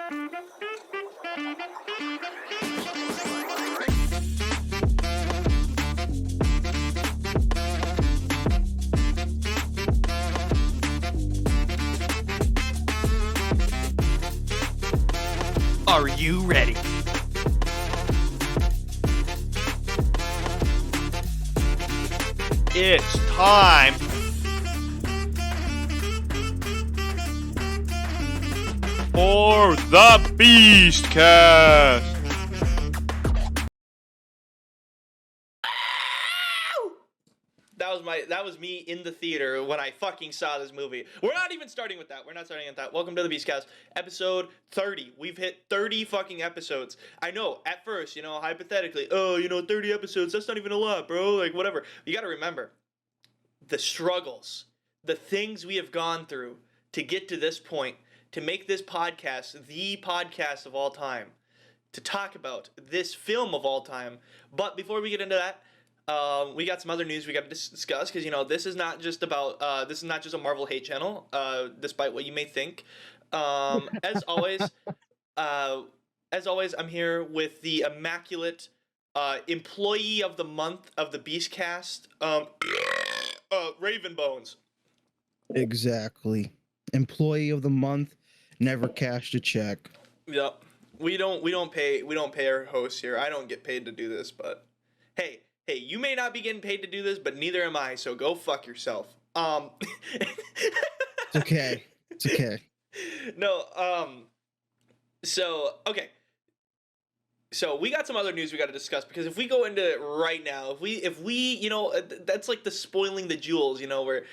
Are you ready? It's time for the Beastcast. That was me in the theater when I fucking saw this movie. We're not even starting with that. We're not starting with that. Welcome to the Beastcast, episode 30. We've hit 30 fucking episodes. I know, at first, hypothetically, 30 episodes, that's not even a lot, bro. Like, whatever. You gotta remember, the struggles, the things we have gone through to get to this point, to make this podcast the podcast of all time, to talk about this film of all time. But before we get into that, we got some other news we got to discuss, because this is not just about this is not just a Marvel hate channel, despite what you may think. As always, I'm here with the immaculate employee of the month of the Beastcast, Raven Bones. Exactly. Employee of the month, never cashed a check. Yep. We don't pay our hosts here. I don't get paid to do this, but hey, you may not be getting paid to do this, but neither am I, so go fuck yourself. It's okay. It's okay. No, so, okay. So we got some other news we got to discuss, because if we go into it right now, if we that's like the spoiling the jewels, where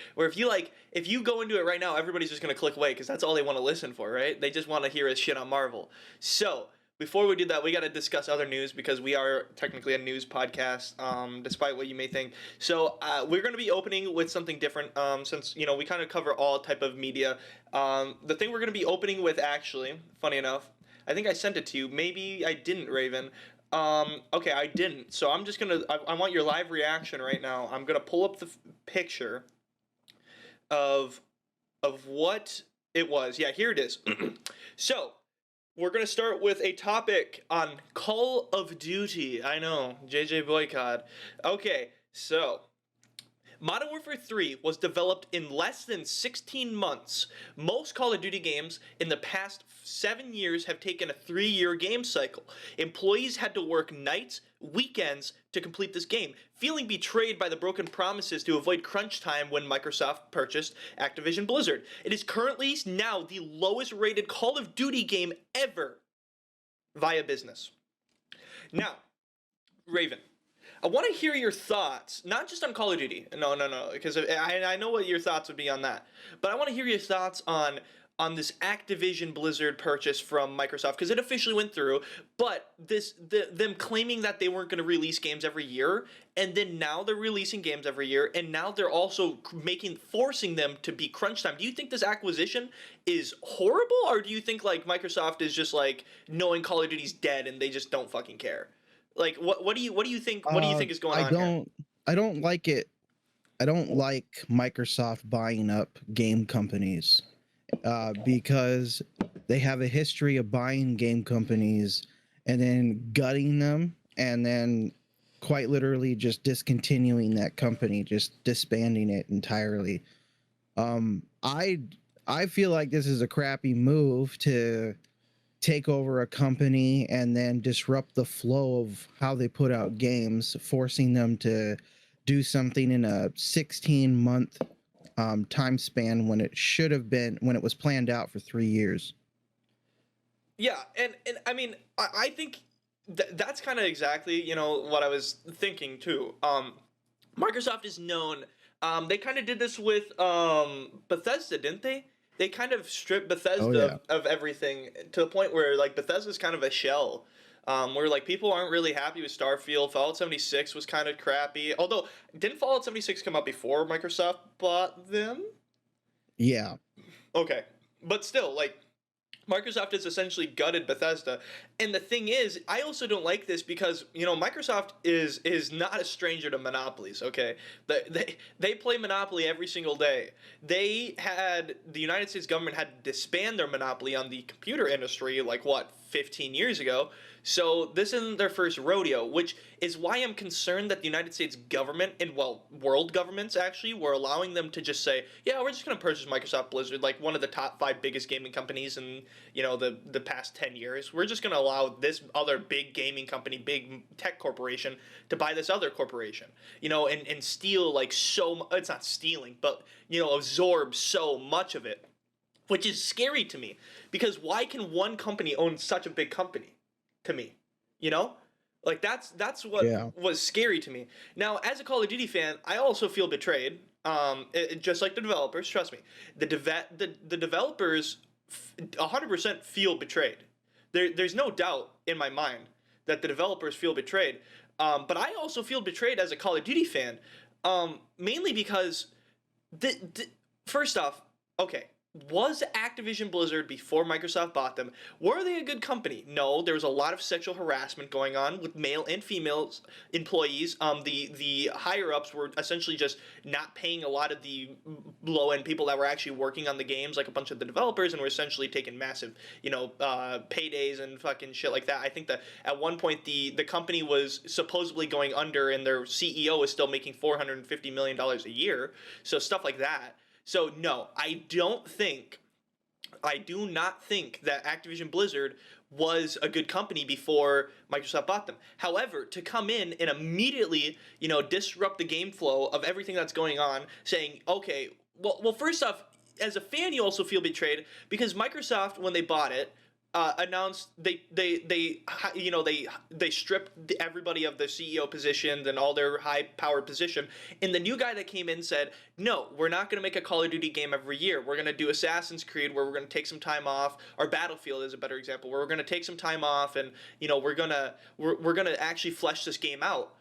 if you go into it right now, everybody's just going to click away, because that's all they want to listen for, right? They just want to hear us shit on Marvel. So before we do that, we got to discuss other news, because we are technically a news podcast, despite what you may think. So we're going to be opening with something different, since we kind of cover all type of media. The thing we're going to be opening with, actually, funny enough, I think I sent it to you. Maybe I didn't, Raven. Okay, I didn't. So I'm just gonna. I want your live reaction right now. I'm gonna pull up the picture of what it was. Yeah, here it is. So we're gonna start with a topic on Call of Duty. I know, JJ Boycott. Okay, so Modern Warfare 3 was developed in less than 16 months. Most Call of Duty games in the past 7 years have taken a 3-year game cycle. Employees had to work nights, weekends to complete this game, feeling betrayed by the broken promises to avoid crunch time when Microsoft purchased Activision Blizzard. It is currently now the lowest rated Call of Duty game ever via business. Now, Raven, I want to hear your thoughts, not just on Call of Duty. No, because I know what your thoughts would be on that. But I want to hear your thoughts on this Activision Blizzard purchase from Microsoft, because it officially went through. But them claiming that they weren't going to release games every year, and then now they're releasing games every year, and now they're also forcing them to be crunch time. Do you think this acquisition is horrible, or do you think Microsoft is just knowing Call of Duty's dead and they just don't fucking care? What do you think? What do you think is going on here? I don't like it. I don't like Microsoft buying up game companies, because they have a history of buying game companies and then gutting them, and then quite literally just discontinuing that company, just disbanding it entirely. I feel like this is a crappy move to take over a company and then disrupt the flow of how they put out games, forcing them to do something in a 16-month time span when it should have been, when it was planned out for 3 years. Yeah, and I mean, I think that's kind of exactly what I was thinking too. Microsoft is known. They kind of did this with Bethesda, didn't they? They kind of stripped Bethesda of everything, to the point where Bethesda's kind of a shell, where people aren't really happy with Starfield. Fallout 76 was kind of crappy. Although, didn't Fallout 76 come out before Microsoft bought them? Yeah. Okay, but still, Microsoft has essentially gutted Bethesda. And the thing is, I also don't like this because, Microsoft is not a stranger to monopolies, okay? They play Monopoly every single day. The United States government had to disband their monopoly on the computer industry, like, what, 15 years ago? So this isn't their first rodeo, which is why I'm concerned that the United States government and, well, world governments actually were allowing them to just say, yeah, we're just going to purchase Microsoft Blizzard, like one of the top 5 biggest gaming companies in, the past 10 years. We're just going to allow this other big gaming company, big tech corporation, to buy this other corporation, and steal, like, it's not stealing, but, absorb so much of it, which is scary to me, because why can one company own such a big company? To me, like that's what was scary to me. Now, as a Call of Duty fan, I also feel betrayed. Just like the developers, trust me, the developers 100% feel betrayed. There's no doubt in my mind that the developers feel betrayed. But I also feel betrayed as a Call of Duty fan, mainly because first off, okay, was Activision Blizzard, before Microsoft bought them, were they a good company? No, there was a lot of sexual harassment going on with male and female employees. The higher ups were essentially just not paying a lot of the low end people that were actually working on the games, like a bunch of the developers, and were essentially taking massive, paydays and fucking shit like that. I think that at one point the company was supposedly going under, and their CEO is still making $450 million a year. So stuff like that. So no, I do not think that Activision Blizzard was a good company before Microsoft bought them. However, to come in and immediately, disrupt the game flow of everything that's going on, saying, okay, well, first off, as a fan, you also feel betrayed because Microsoft, when they bought it, announced they stripped everybody of their CEO positions and all their high powered position, and the new guy that came in said, no, we're not going to make a Call of Duty game every year. We're going to do Assassin's Creed, where we're going to take some time off, or Battlefield is a better example, where we're going to take some time off, and we're gonna actually flesh this game out.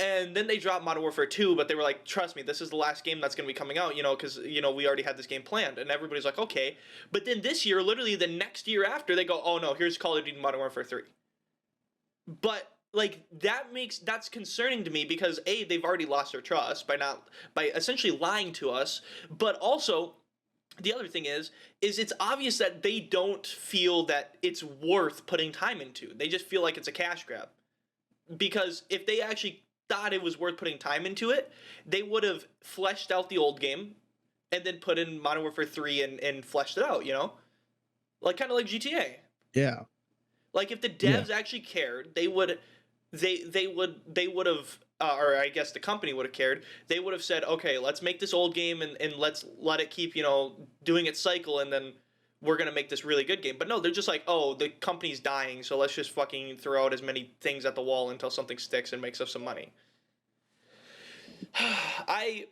And then they dropped Modern Warfare 2, but they were like, trust me, this is the last game that's going to be coming out, because, we already had this game planned. And everybody's like, okay. But then this year, literally the next year after, they go, oh no, here's Call of Duty Modern Warfare 3. But, like, that's concerning to me because, A, they've already lost their trust by essentially lying to us. But also, the other thing is it's obvious that they don't feel that it's worth putting time into. They just feel like it's a cash grab. Because if they actually thought it was worth putting time into it, they would have fleshed out the old game and then put in Modern Warfare 3 and fleshed it out, like kind of like GTA. Yeah. Like if the devs actually cared, they would have, or I guess the company would have cared. They would have said, okay, let's make this old game and let's let it keep doing its cycle, and then we're going to make this really good game. But no, they're just like, oh, the company's dying, so let's just fucking throw out as many things at the wall until something sticks and makes us some money. I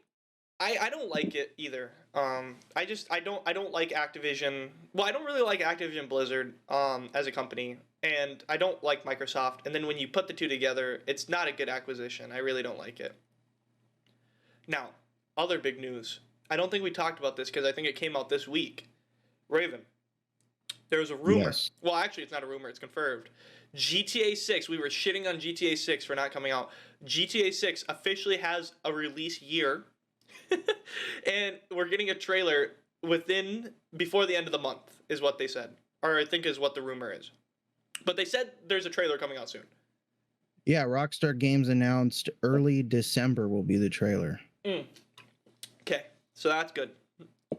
don't like it either. I don't like Activision. Well, I don't really like Activision Blizzard as a company, and I don't like Microsoft. And then when you put the two together, it's not a good acquisition. I really don't like it. Now, other big news. I don't think we talked about this because I think it came out this week. Raven, there was a rumor. Yes. Well, actually, it's not a rumor. It's confirmed. GTA 6, we were shitting on GTA 6 for not coming out. GTA 6 officially has a release year. And we're getting a trailer before the end of the month, is what they said. Or I think is what the rumor is. But they said there's a trailer coming out soon. Yeah, Rockstar Games announced early December will be the trailer. Okay, so that's good.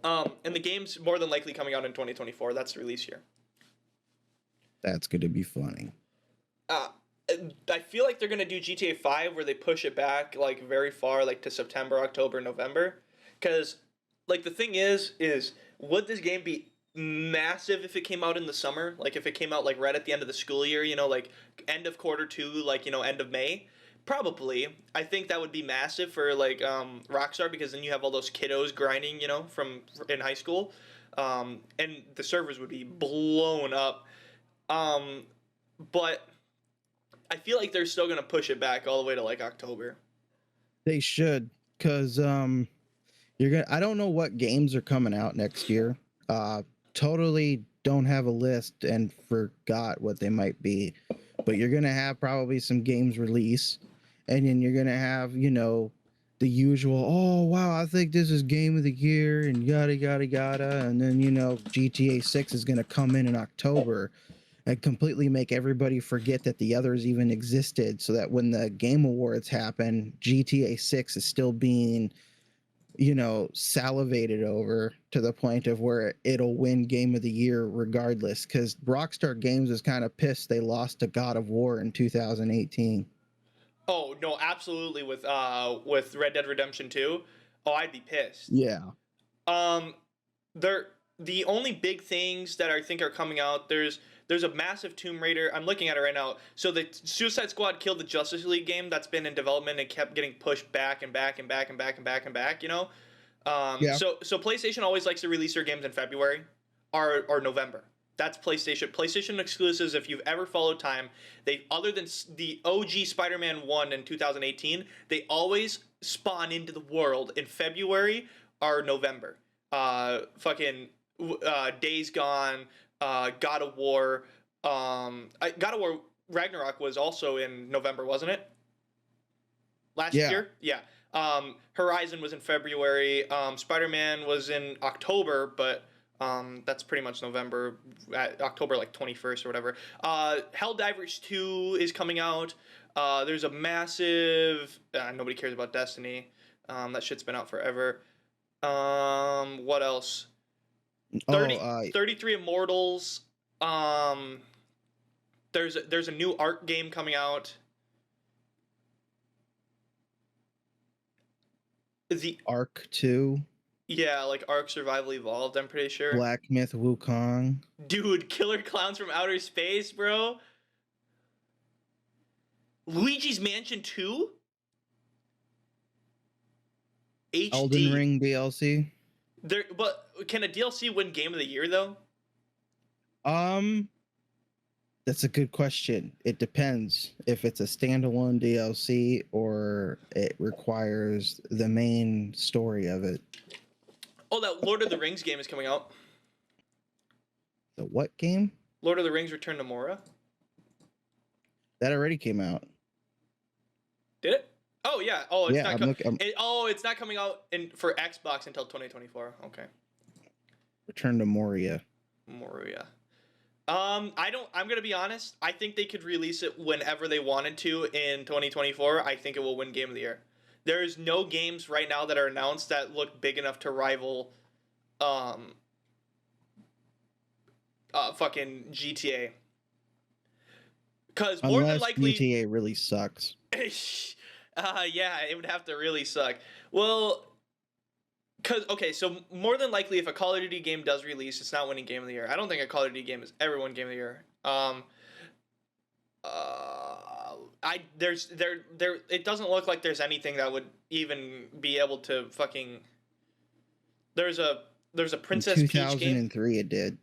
And the game's more than likely coming out in 2024. That's the release year. That's going to be funny. I feel like they're going to do GTA 5 where they push it back like very far, like to September, October, November. Because like the thing is would this game be massive if it came out in the summer? Like if it came out like right at the end of the school year, like end of quarter 2, like, end of May? Probably. I think that would be massive for like Rockstar, because then you have all those kiddos grinding, from in high school. And the servers would be blown up. But I feel like they're still going to push it back all the way to like October. They should, because I don't know what games are coming out next year. Totally don't have a list and forgot what they might be. But you're gonna have probably some games release, and then you're gonna have, you know, the usual, oh wow, I think this is game of the year and yada yada yada. And then, you know, GTA 6 is gonna come in October and completely make everybody forget that the others even existed, so that when the game awards happen, GTA 6 is still being, you know, salivated over to the point of where it'll win game of the year regardless, because Rockstar Games is kind of pissed they lost to God of War in 2018. Oh no, absolutely with Red Dead Redemption 2. Oh, I'd be pissed. Yeah. Um, there the only big things that I think are coming out. There's a massive Tomb Raider. I'm looking at it right now. So the Suicide Squad killed the Justice League game that's been in development and kept getting pushed back and back and back and back and back and back. You know, Yeah. so PlayStation always likes to release their games in February or November. That's PlayStation. PlayStation exclusives. If you've ever followed time, they other than the OG Spider-Man 1 in 2018, they always spawn into the world in February or November. Fucking Days Gone, God of War. God of War Ragnarok was also in November, wasn't it? Last Yeah. year, yeah. Horizon was in February. Spider-Man was in October, but that's pretty much November, October like 21st or whatever. Helldivers 2 is coming out. There's a massive. Nobody cares about Destiny. That shit's been out forever. What else? 33 Immortals. There's a new Ark game coming out. The Ark 2, Yeah, like Ark Survival Evolved, I'm pretty sure. Black Myth Wukong. Dude, Killer Clowns from Outer Space, bro. Luigi's Mansion 2? HD. Elden Ring DLC. But can a DLC win Game of the Year though? That's a good question. It depends if it's a standalone DLC or it requires the main story of it. Oh, that Lord of the Rings game is coming out. The what game? Lord of the Rings Return to Mora. That already came out. Did it? Oh yeah. Oh, it's Yeah, not. It's not coming out for Xbox until 2024. Okay. Return to Moria. Moria. I'm gonna be honest. I think they could release it whenever they wanted to in 2024. I think it will win Game of the Year. There's no games right now that are announced that look big enough to rival, fucking GTA. Because more than likely, GTA really sucks. yeah, it would have to really suck. Well, so more than likely, if a Call of Duty game does release, it's not winning Game of the Year. I don't think a Call of Duty game has ever won Game of the Year. It doesn't look like there's anything that would even be able to fucking. There's a Princess Peach game. 2003 it did.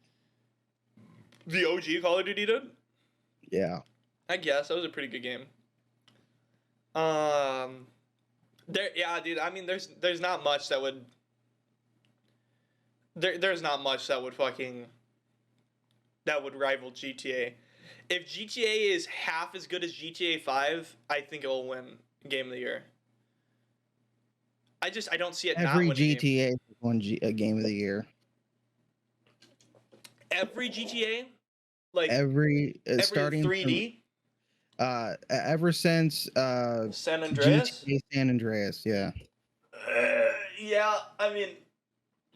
The OG Call of Duty did? Yeah. I guess that was a pretty good game. Dude. I mean, there's not much that would. There's not much that would rival GTA. If GTA is half as good as GTA 5, I think it will win Game of the Year. I don't see it not winning. Every GTA won a Game of the Year. Every GTA, like every starting 3D. Ever since San Andreas. GTA San Andreas, yeah. Yeah, I mean,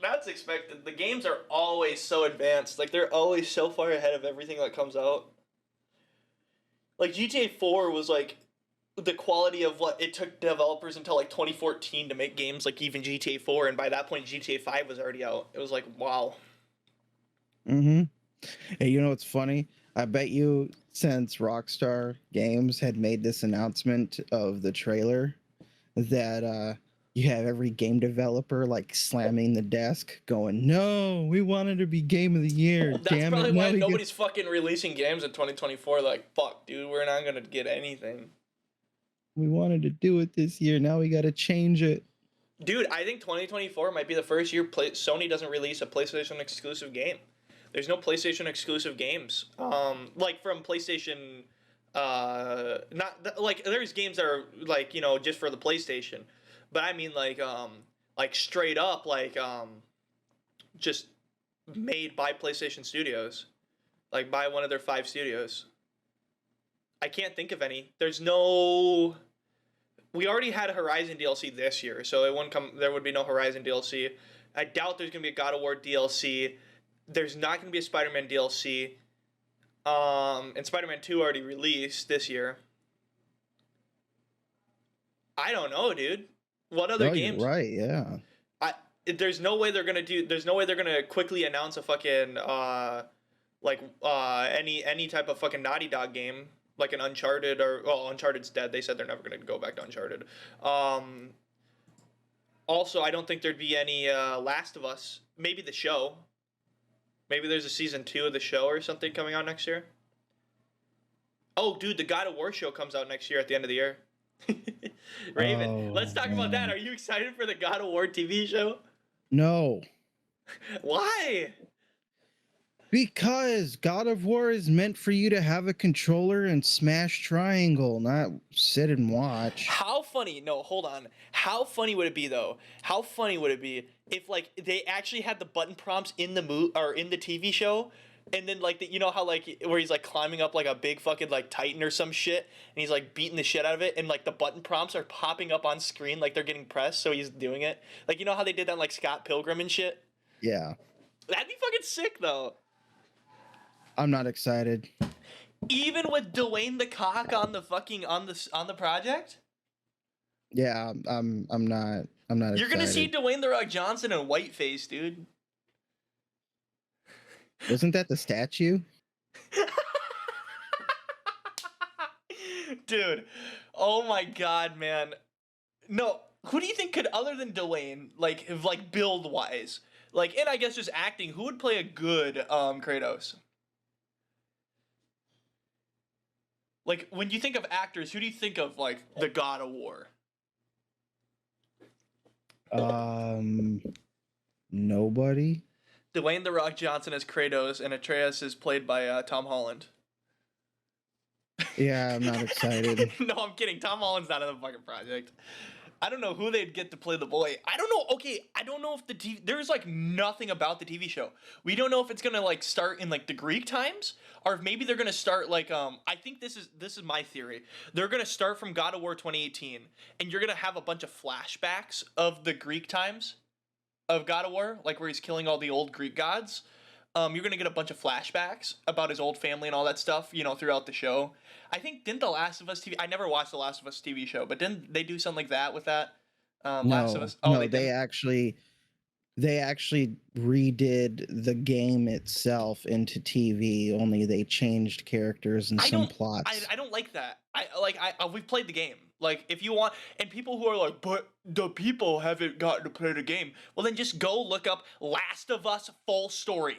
that's expected. The games are always so advanced. Like they're always so far ahead of everything that comes out. Like GTA 4 was like the quality of what it took developers until like 2014 to make games like even GTA 4, and by that point GTA 5 was already out. It was like, wow. Hey, you know what's funny? I bet you since Rockstar Games had made this announcement of the trailer that you have every game developer like slamming the desk going, no, we wanted to be Game of the Year. That's Damn probably it. why nobody's fucking releasing games in 2024. They're like, fuck, dude, we're not gonna get anything. We wanted to do it this year. Now we got to change it. Dude, I think 2024 might be the first year Sony doesn't release a PlayStation exclusive game. There's no PlayStation exclusive games. Like from PlayStation, not like there's games that are like just for the PlayStation, but I mean like straight up just made by PlayStation Studios, like by one of their 5 studios. I can't think of any. There's no. We already had Horizon DLC this year, so it wouldn't come. There would be no Horizon DLC. I doubt there's gonna be a God of War DLC. There's not gonna be a Spider-Man DLC. And Spider-Man 2 already released this year. I don't know, dude. What other No, you're games? right. Yeah. There's no way they're gonna do. There's no way they're gonna quickly announce a fucking any type of fucking Naughty Dog game like an Uncharted or Uncharted's dead. They said they're never gonna go back to Uncharted. Also, I don't think there'd be any Last of Us. Maybe the show. Maybe there's a season 2 of the show or something coming out next year. Oh, dude, the God of War show comes out next year at the end of the year. Raven, Oh, let's talk about that. man. Are you excited for the God of War TV show? No, Why? because God of War is meant for you to have a controller and smash triangle, not sit and watch. How funny? No, hold on. How funny would it be though? How funny would it be if like they actually had the button prompts in the or in the TV show, and then like you know how like where he's like climbing up like a big fucking like Titan or some shit, and he's like beating the shit out of it, and like the button prompts are popping up on screen like they're getting pressed, so he's doing it. Like you know how they did that in, like Scott Pilgrim and shit. Yeah, That'd be fucking sick though. I'm not excited. Even with Dwayne the Cock on the fucking on the project. Yeah, I'm not. I'm not. You're gonna see excited. Dwayne the Rock Johnson in whiteface, dude. Wasn't that the statue? Dude, oh my god, man. No, who do you think could, other than Dwayne, like build wise, like, and I guess just acting, who would play a good Kratos? Like, when you think of actors, who do you think of like the God of War? Nobody. Dwayne the Rock Johnson as Kratos, and Atreus is played by Tom Holland. Yeah, I'm not excited. No, I'm kidding. Tom Holland's not in the fucking project. I don't know who they'd get to play the boy. I don't know. Okay, I don't know if the TV, there's like nothing about the TV show. We don't know if it's gonna like start in like the Greek times, or if maybe they're gonna start like I think this is my theory. They're gonna start from God of War 2018, and you're gonna have a bunch of flashbacks of the Greek times of God of War, like where he's killing all the old Greek gods. You're gonna get a bunch of flashbacks about his old family and all that stuff, throughout the show. I think didn't The Last of Us TV? I never watched The Last of Us TV show, but didn't they do something like that with that? Last of No, Us. Oh, no, they they didn't. actually redid the game itself into TV. Only they changed characters and I some don't. plots. I don't like that. We've played the game. Like if you want, and people who are like, but the people haven't gotten to play the game. Well, then just go look up Last of Us full story.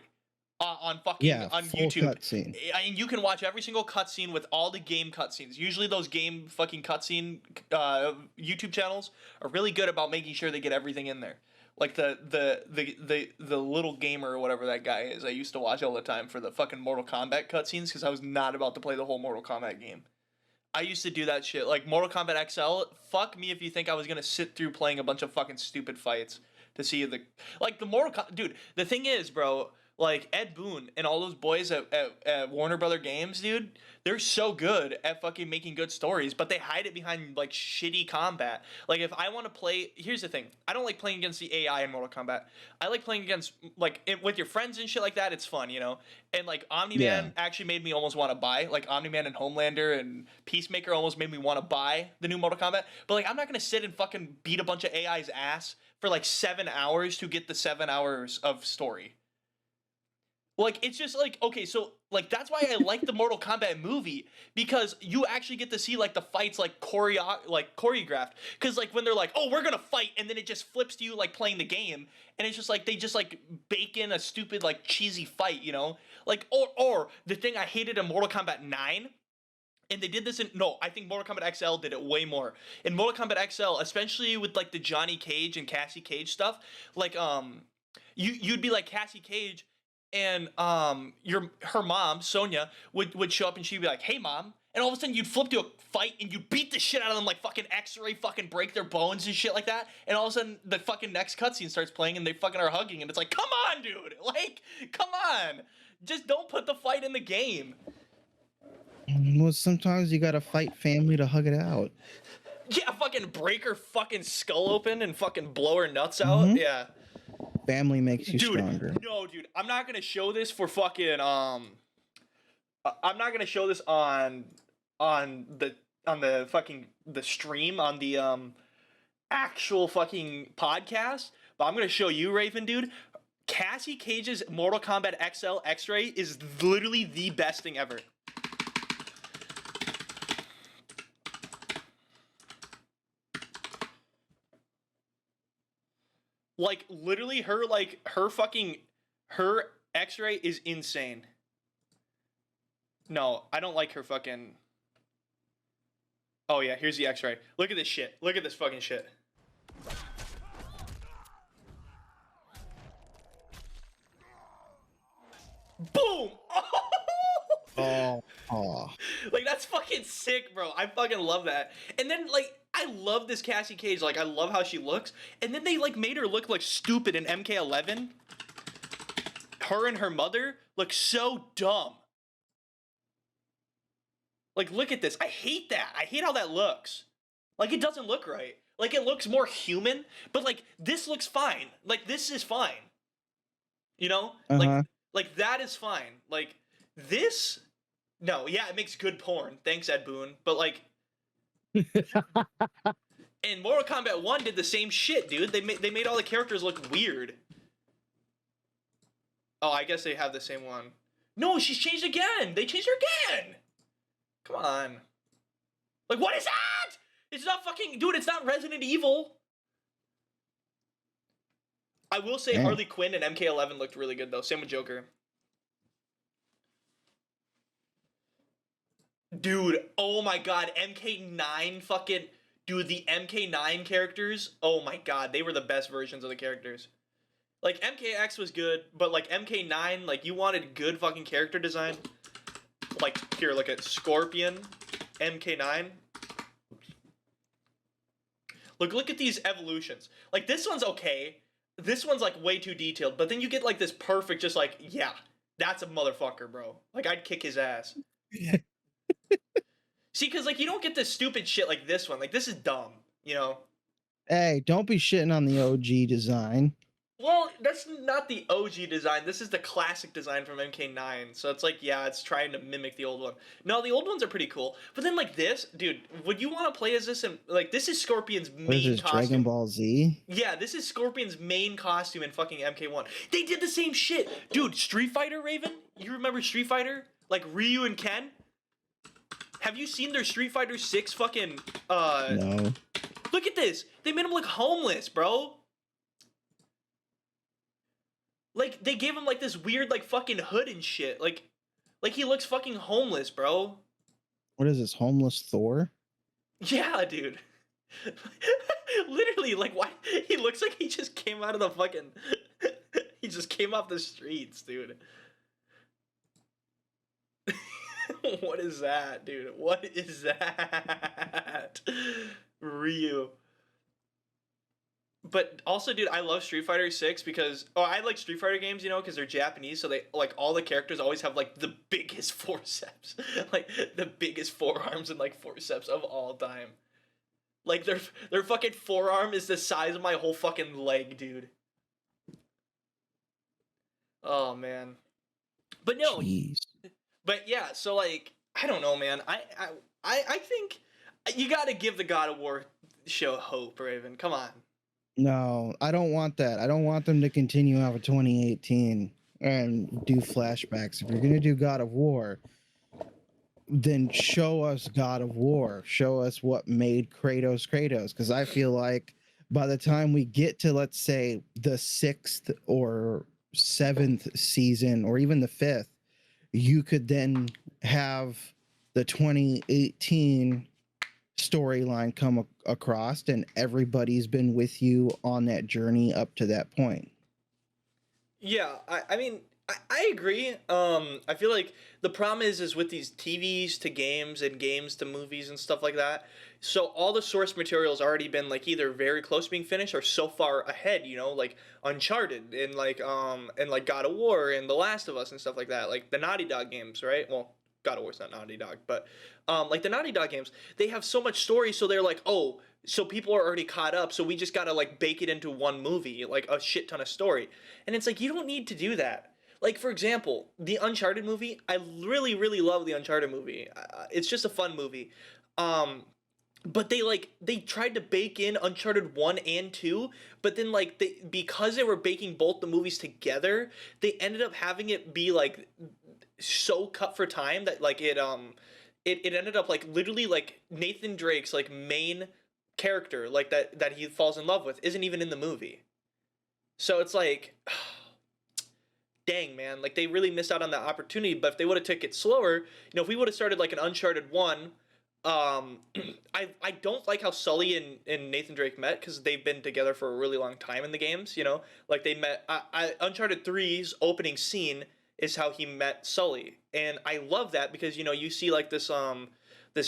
On fucking Yeah, on full YouTube, cutscene. and you can watch every single cutscene with all the game cutscenes. Usually, those game fucking cutscene YouTube channels are really good about making sure they get everything in there. Like the little gamer or whatever that guy is, I used to watch all the time for the fucking Mortal Kombat cutscenes because I was not about to play the whole Mortal Kombat game. I used to do that shit. Like Mortal Kombat XL, fuck me if you think I was gonna sit through playing a bunch of fucking stupid fights to see the Mortal Kombat. Dude, the thing is, bro, like Ed Boon and all those boys at Warner Brother Games, dude, they're so good at fucking making good stories, but they hide it behind like shitty combat. Like if I want to play, here's the thing: I don't like playing against the AI in Mortal Kombat. I like playing against with your friends and shit like that. It's fun, And like Omni Man Yeah. actually made me almost want to buy, like Omni Man and Homelander and Peacemaker almost made me want to buy the new Mortal Kombat. But like I'm not gonna sit and fucking beat a bunch of AI's ass for like 7 hours to get the 7 hours of story. Like it's just like okay, so like that's why I like the Mortal Kombat movie because you actually get to see like the fights like choreographed. Because like when they're like, oh, we're gonna fight, and then it just flips to you like playing the game, and it's just like they just like bake in a stupid like cheesy fight, Like or the thing I hated in Mortal Kombat 9. And they did this I think Mortal Kombat XL did it way more. In Mortal Kombat XL, especially with like the Johnny Cage and Cassie Cage stuff, like you'd be like Cassie Cage and her mom Sonia would show up and she'd be like, "Hey, mom," and all of a sudden you'd flip to a fight and you'd beat the shit out of them like fucking X-ray, fucking break their bones and shit like that, and all of a sudden the fucking next cutscene starts playing and they fucking are hugging and it's like, come on, dude, like, come on, just don't put the fight in the game. Well, sometimes you gotta fight family to hug it out. Yeah, fucking break her fucking skull open and fucking blow her nuts out. Mhm. Yeah. Family makes you Dude, stronger. no, dude, I'm not gonna show this for fucking I'm not gonna show this on the fucking the stream on the actual fucking podcast, but I'm gonna show you, Raven, dude. Cassie Cage's Mortal Kombat XL X-Ray is literally the best thing ever. Like, literally, her X-Ray is insane. No, I don't like her fucking... Oh, yeah, here's the X-Ray. Look at this shit. Look at this fucking shit. Boom! Oh. Like, that's fucking sick, bro. I fucking love that. And then, like, I love this Cassie Cage. Like, I love how she looks. And then they, like, made her look, like, stupid in MK11. Her and her mother look so dumb. Like, look at this. I hate that. I hate how that looks. Like, it doesn't look right. Like, it looks more human. But, like, this looks fine. Like, this is fine. You know? Like, that is fine. Like, this... No, yeah, it makes good porn. Thanks, Ed Boon. But, like... and Mortal Kombat 1 did the same shit, dude. They made all the characters look weird. Oh, I guess they have the same one. No, she's changed again! They changed her again! Come on. Like, what is that? It's not fucking... Dude, it's not Resident Evil. I will say Harley Quinn and MK11 looked really good, though. Same with Joker. Dude, oh my god, MK9 fucking... Dude, the MK9 characters, oh my god, they were the best versions of the characters. Like, MKX was good, but, like, MK9, like, you wanted good fucking character design. Like, here, look at Scorpion, MK9. Look at these evolutions. Like, this one's okay. This one's, like, way too detailed, but then you get, like, this perfect, just like, yeah, that's a motherfucker, bro. Like, I'd kick his ass. See, because, like, you don't get this stupid shit like this one. Like, this is dumb, you know? Hey, don't be shitting on the OG design. Well, that's not the OG design. This is the classic design from MK9. So it's like, yeah, it's trying to mimic the old one. No, the old ones are pretty cool. But then, like, this, dude, would you want to play as this? And like, this is Scorpion's main costume. Dragon Ball Z? Yeah, this is Scorpion's main costume in fucking MK1. They did the same shit. Dude, Street Fighter, Raven? You remember Street Fighter? Like, Ryu and Ken? Have you seen their Street Fighter 6 fucking, No. Look at this. They made him look homeless, bro. Like, they gave him, like, this weird, like, fucking hood and shit. Like he looks fucking homeless, bro. What is this, homeless Thor? Yeah, dude. Literally, like, why? He looks like he just came out of the fucking... he just came off the streets, dude. What is that, dude? What is that? Ryu. But also, dude, I love Street Fighter 6 because... Oh, I like Street Fighter games, you know, because they're Japanese, so they, like, all the characters always have, like, the biggest forceps. Like, the biggest forearms and, like, forceps of all time. Like, their fucking forearm is the size of my whole fucking leg, dude. Oh, man. But no... Jeez. But yeah, so, like, I don't know, man. I think you gotta give the God of War show hope, Raven. Come on. No, I don't want that. I don't want them to continue out of 2018 and do flashbacks. If you're going to do God of War, then show us God of War. Show us what made Kratos Kratos. Because I feel like by the time we get to, let's say, the 6th or 7th season, or even the 5th, you could then have the 2018 storyline come across, and everybody's been with you on that journey up to that point. Yeah, I mean, I agree. I feel like the problem is with these TVs to games and games to movies and stuff like that. So all the source material's already been like either very close to being finished or so far ahead, like Uncharted and like God of War and The Last of Us and stuff like that. Like the Naughty Dog games, right? Well, God of War's not Naughty Dog, but like the Naughty Dog games, they have so much story, so they're like, oh, so people are already caught up, so we just gotta like bake it into one movie, like a shit ton of story. And it's like you don't need to do that. Like for example, the Uncharted movie, I really really love the Uncharted movie. It's just a fun movie. Um but they tried to bake in Uncharted 1 and 2, but then like they because they were baking both the movies together, they ended up having it be like so cut for time that like it ended up like literally like Nathan Drake's like main character like that he falls in love with isn't even in the movie. So it's like dang man, like they really missed out on that opportunity. But if they would have took it slower, if we would have started like an Uncharted 1, I don't like how Sully and Nathan Drake met because they've been together for a really long time in the games. Like they met. Uncharted 3's opening scene is how he met Sully, and I love that because you see like this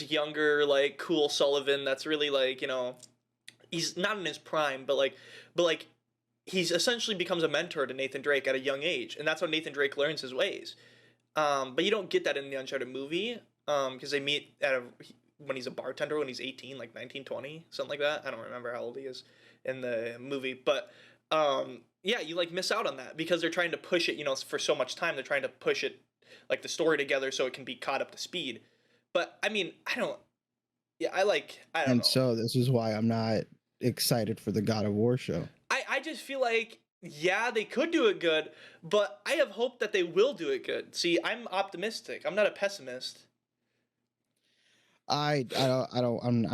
younger like cool Sullivan that's really like he's not in his prime, but like he's essentially becomes a mentor to Nathan Drake at a young age, and that's how Nathan Drake learns his ways. But you don't get that in the Uncharted movie because they meet when he's a bartender when he's 18, like 19, 20, something like that. I don't remember how old he is in the movie, but yeah, you like miss out on that because they're trying to push it, for so much time. They're trying to push it like the story together so it can be caught up to speed. But I mean, I don't. Yeah, I don't And know. so this is why I'm not excited for the God of War show. I just feel like yeah, they could do it good, but I have hope that they will do it good. See, I'm optimistic. I'm not a pessimist. I'm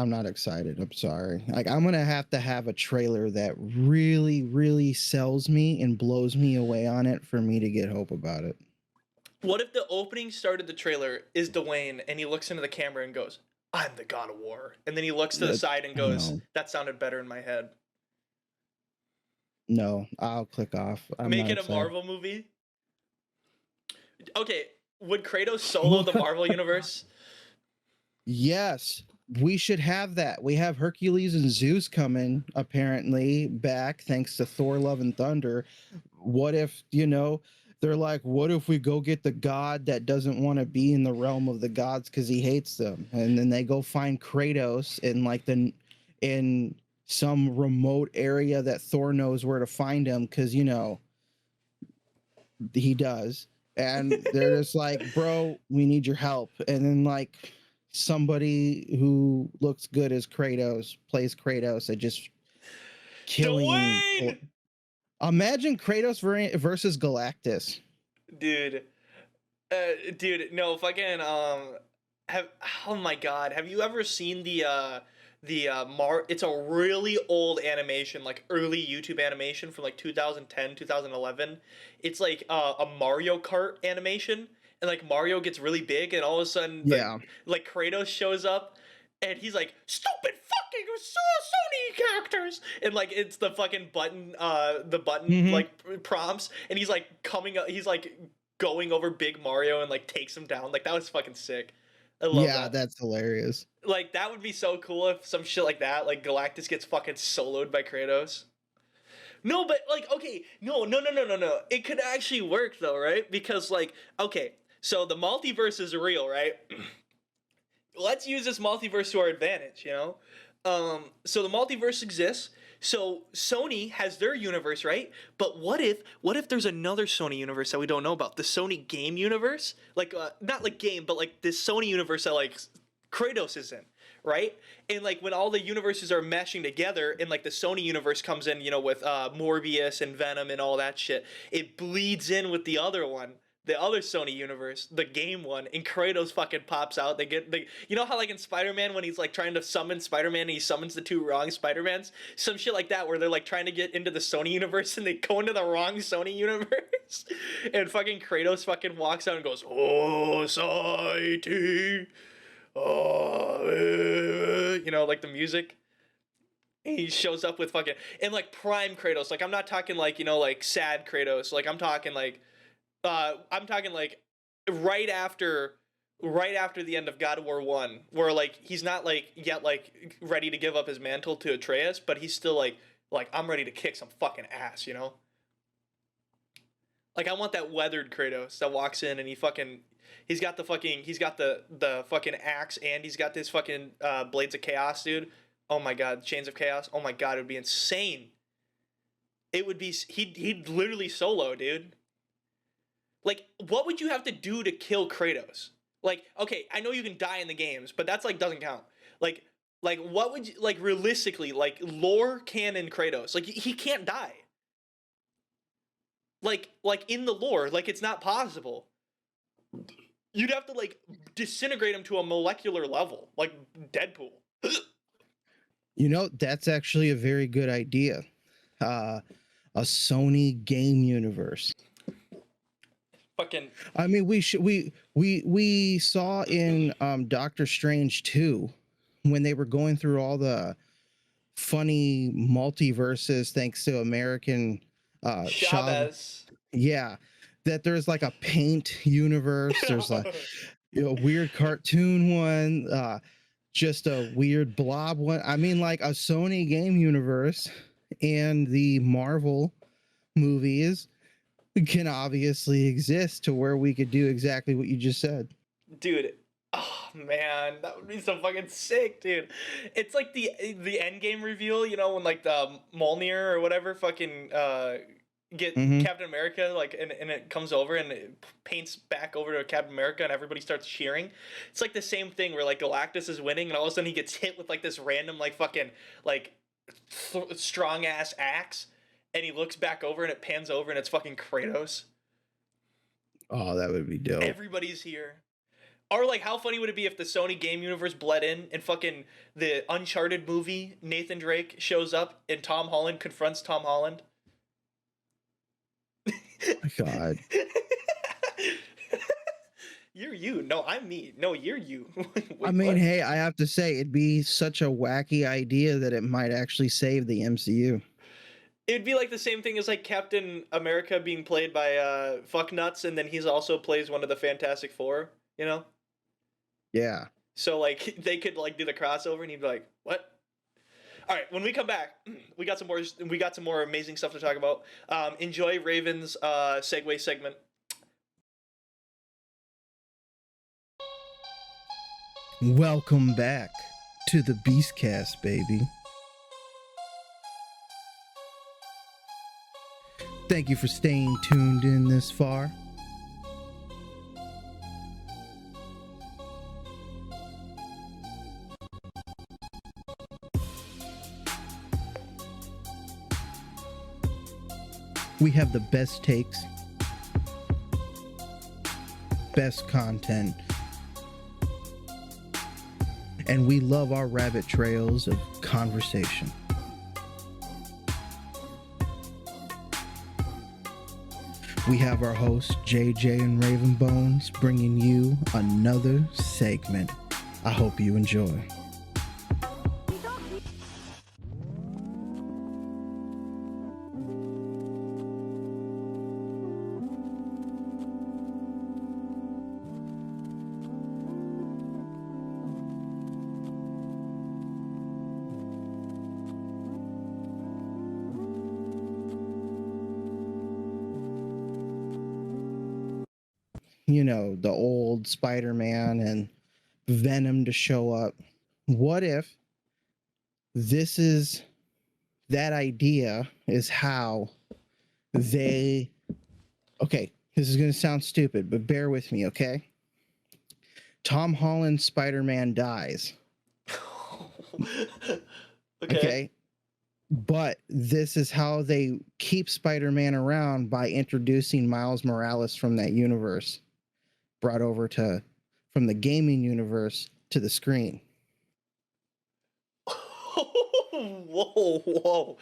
not excited. I'm sorry. Like I'm gonna have to have a trailer that really, really sells me and blows me away on it for me to get hope about it. What if the opening started the trailer is Dwayne and he looks into the camera and goes, "I'm the God of War," and then he looks to the side and goes, No, "That sounded better in my head." no, I'll click off. I'm Make not it a excited. Marvel movie. Okay, would Kratos solo the Marvel universe? Yes, we should have that. We have Hercules and Zeus coming apparently back thanks to Thor Love and Thunder. What if, they're like, what if we go get the god that doesn't want to be in the realm of the gods because he hates them? And then they go find Kratos in some remote area that Thor knows where to find him because he does. And they're just like, bro, we need your help. And then like somebody who looks good as Kratos plays Kratos and just killing. Dwayne, Imagine Kratos versus Galactus. dude, dude, no fucking have oh my god, have you ever seen it's a really old animation, like early YouTube animation from like 2010, 2011. It's like a Mario Kart animation, and like Mario gets really big and all of a sudden Yeah. like Kratos shows up and he's like stupid fucking Sony characters, and like it's the fucking button Mhm. like prompts, and he's like coming up, he's like going over big Mario and like takes him down. Like that was fucking sick. I love Yeah, that. that's hilarious. Like that would be so cool if some shit like that, like Galactus gets fucking soloed by Kratos. No, but like, okay, no. It could actually work though, right? Because like, okay, so the multiverse is real, right? Let's use this multiverse to our advantage, you know? So the multiverse exists. So Sony has their universe, right? But what if there's another Sony universe that we don't know about? The Sony game universe? Like not like game, but like this Sony universe that like Kratos is in, right? And like when all the universes are meshing together and like the Sony universe comes in, with Morbius and Venom and all that shit, it bleeds in with the other one, the other Sony universe, the game one, and Kratos fucking pops out. You know how like in Spider-Man when he's like trying to summon Spider-Man and he summons the two wrong Spider-Mans? Some shit like that where they're like trying to get into the Sony universe and they go into the wrong Sony universe. And fucking Kratos fucking walks out and goes, "Oh, Society." Oh, like the music. He shows up with fucking and like prime Kratos. Like I'm not talking like like sad Kratos. Like I'm talking like I'm talking like right after the end of God of War 1, where like he's not like yet like ready to give up his mantle to Atreus, but he's still like I'm ready to kick some fucking ass, you know? Like I want that weathered Kratos that walks in and he's got the fucking axe, and he's got this fucking blades of chaos, dude. Oh my god, chains of chaos. Oh my god, it would be insane. It would be he'd literally solo, dude. Like, what would you have to do to kill Kratos? Like, okay, I know you can die in the games, but that's like doesn't count. Like, what would you like realistically, like lore canon Kratos? Like, he can't die. Like in the lore, like it's not possible. You'd have to like disintegrate him to a molecular level, like Deadpool. You know, that's actually a very good idea. A Sony game universe. Fucking. I mean, we saw in Doctor Strange 2 when they were going through all the funny multiverses thanks to American Chavez. Yeah, that there's like a paint universe. There's like a weird cartoon one, just a weird blob one. I mean, like a Sony game universe and the Marvel movies can obviously exist to where we could do exactly what you just said. Dude, oh man, that would be so fucking sick, dude. It's like the end game reveal, you know, when like the Mjolnir or whatever fucking get Captain America, like, and it comes over and it paints back over to Captain America and everybody starts cheering. It's like the same thing where like Galactus is winning and all of a sudden he gets hit with like this random like fucking like strong ass axe, and he looks back over and it pans over and it's fucking Kratos. Oh, that would be dope. Everybody's here. Or like, how funny would it be if the Sony game universe bled in and fucking the Uncharted movie, Nathan Drake shows up and Tom Holland confronts Tom Holland? My God. You're you. No, I'm me. No, you're you. Wait, I mean, what? hey, I have to say, it'd be such a wacky idea that it might actually save the MCU. It'd be like the same thing as like Captain America being played by Fucknuts, and then he's also plays one of the Fantastic Four, you know? Yeah. So like they could like do the crossover and he'd be like, "What?" All right, when we come back, we got some more amazing stuff to talk about. Enjoy Raven's segue segment. Welcome back to the Beastcast, baby. Thank you for staying tuned in this far. We have the best takes, best content, and we love our rabbit trails of conversation. We have our hosts, JJ and Raven Bones, bringing you another segment. I hope you enjoy. You know, the old Spider-Man and Venom to show up. What if this is that idea is how they, okay, this is going to sound stupid, but bear with me, okay? Tom Holland's Spider-Man dies. Okay. But this is how they keep Spider-Man around, by introducing Miles Morales from that universe, brought over from the gaming universe to the screen. Whoa.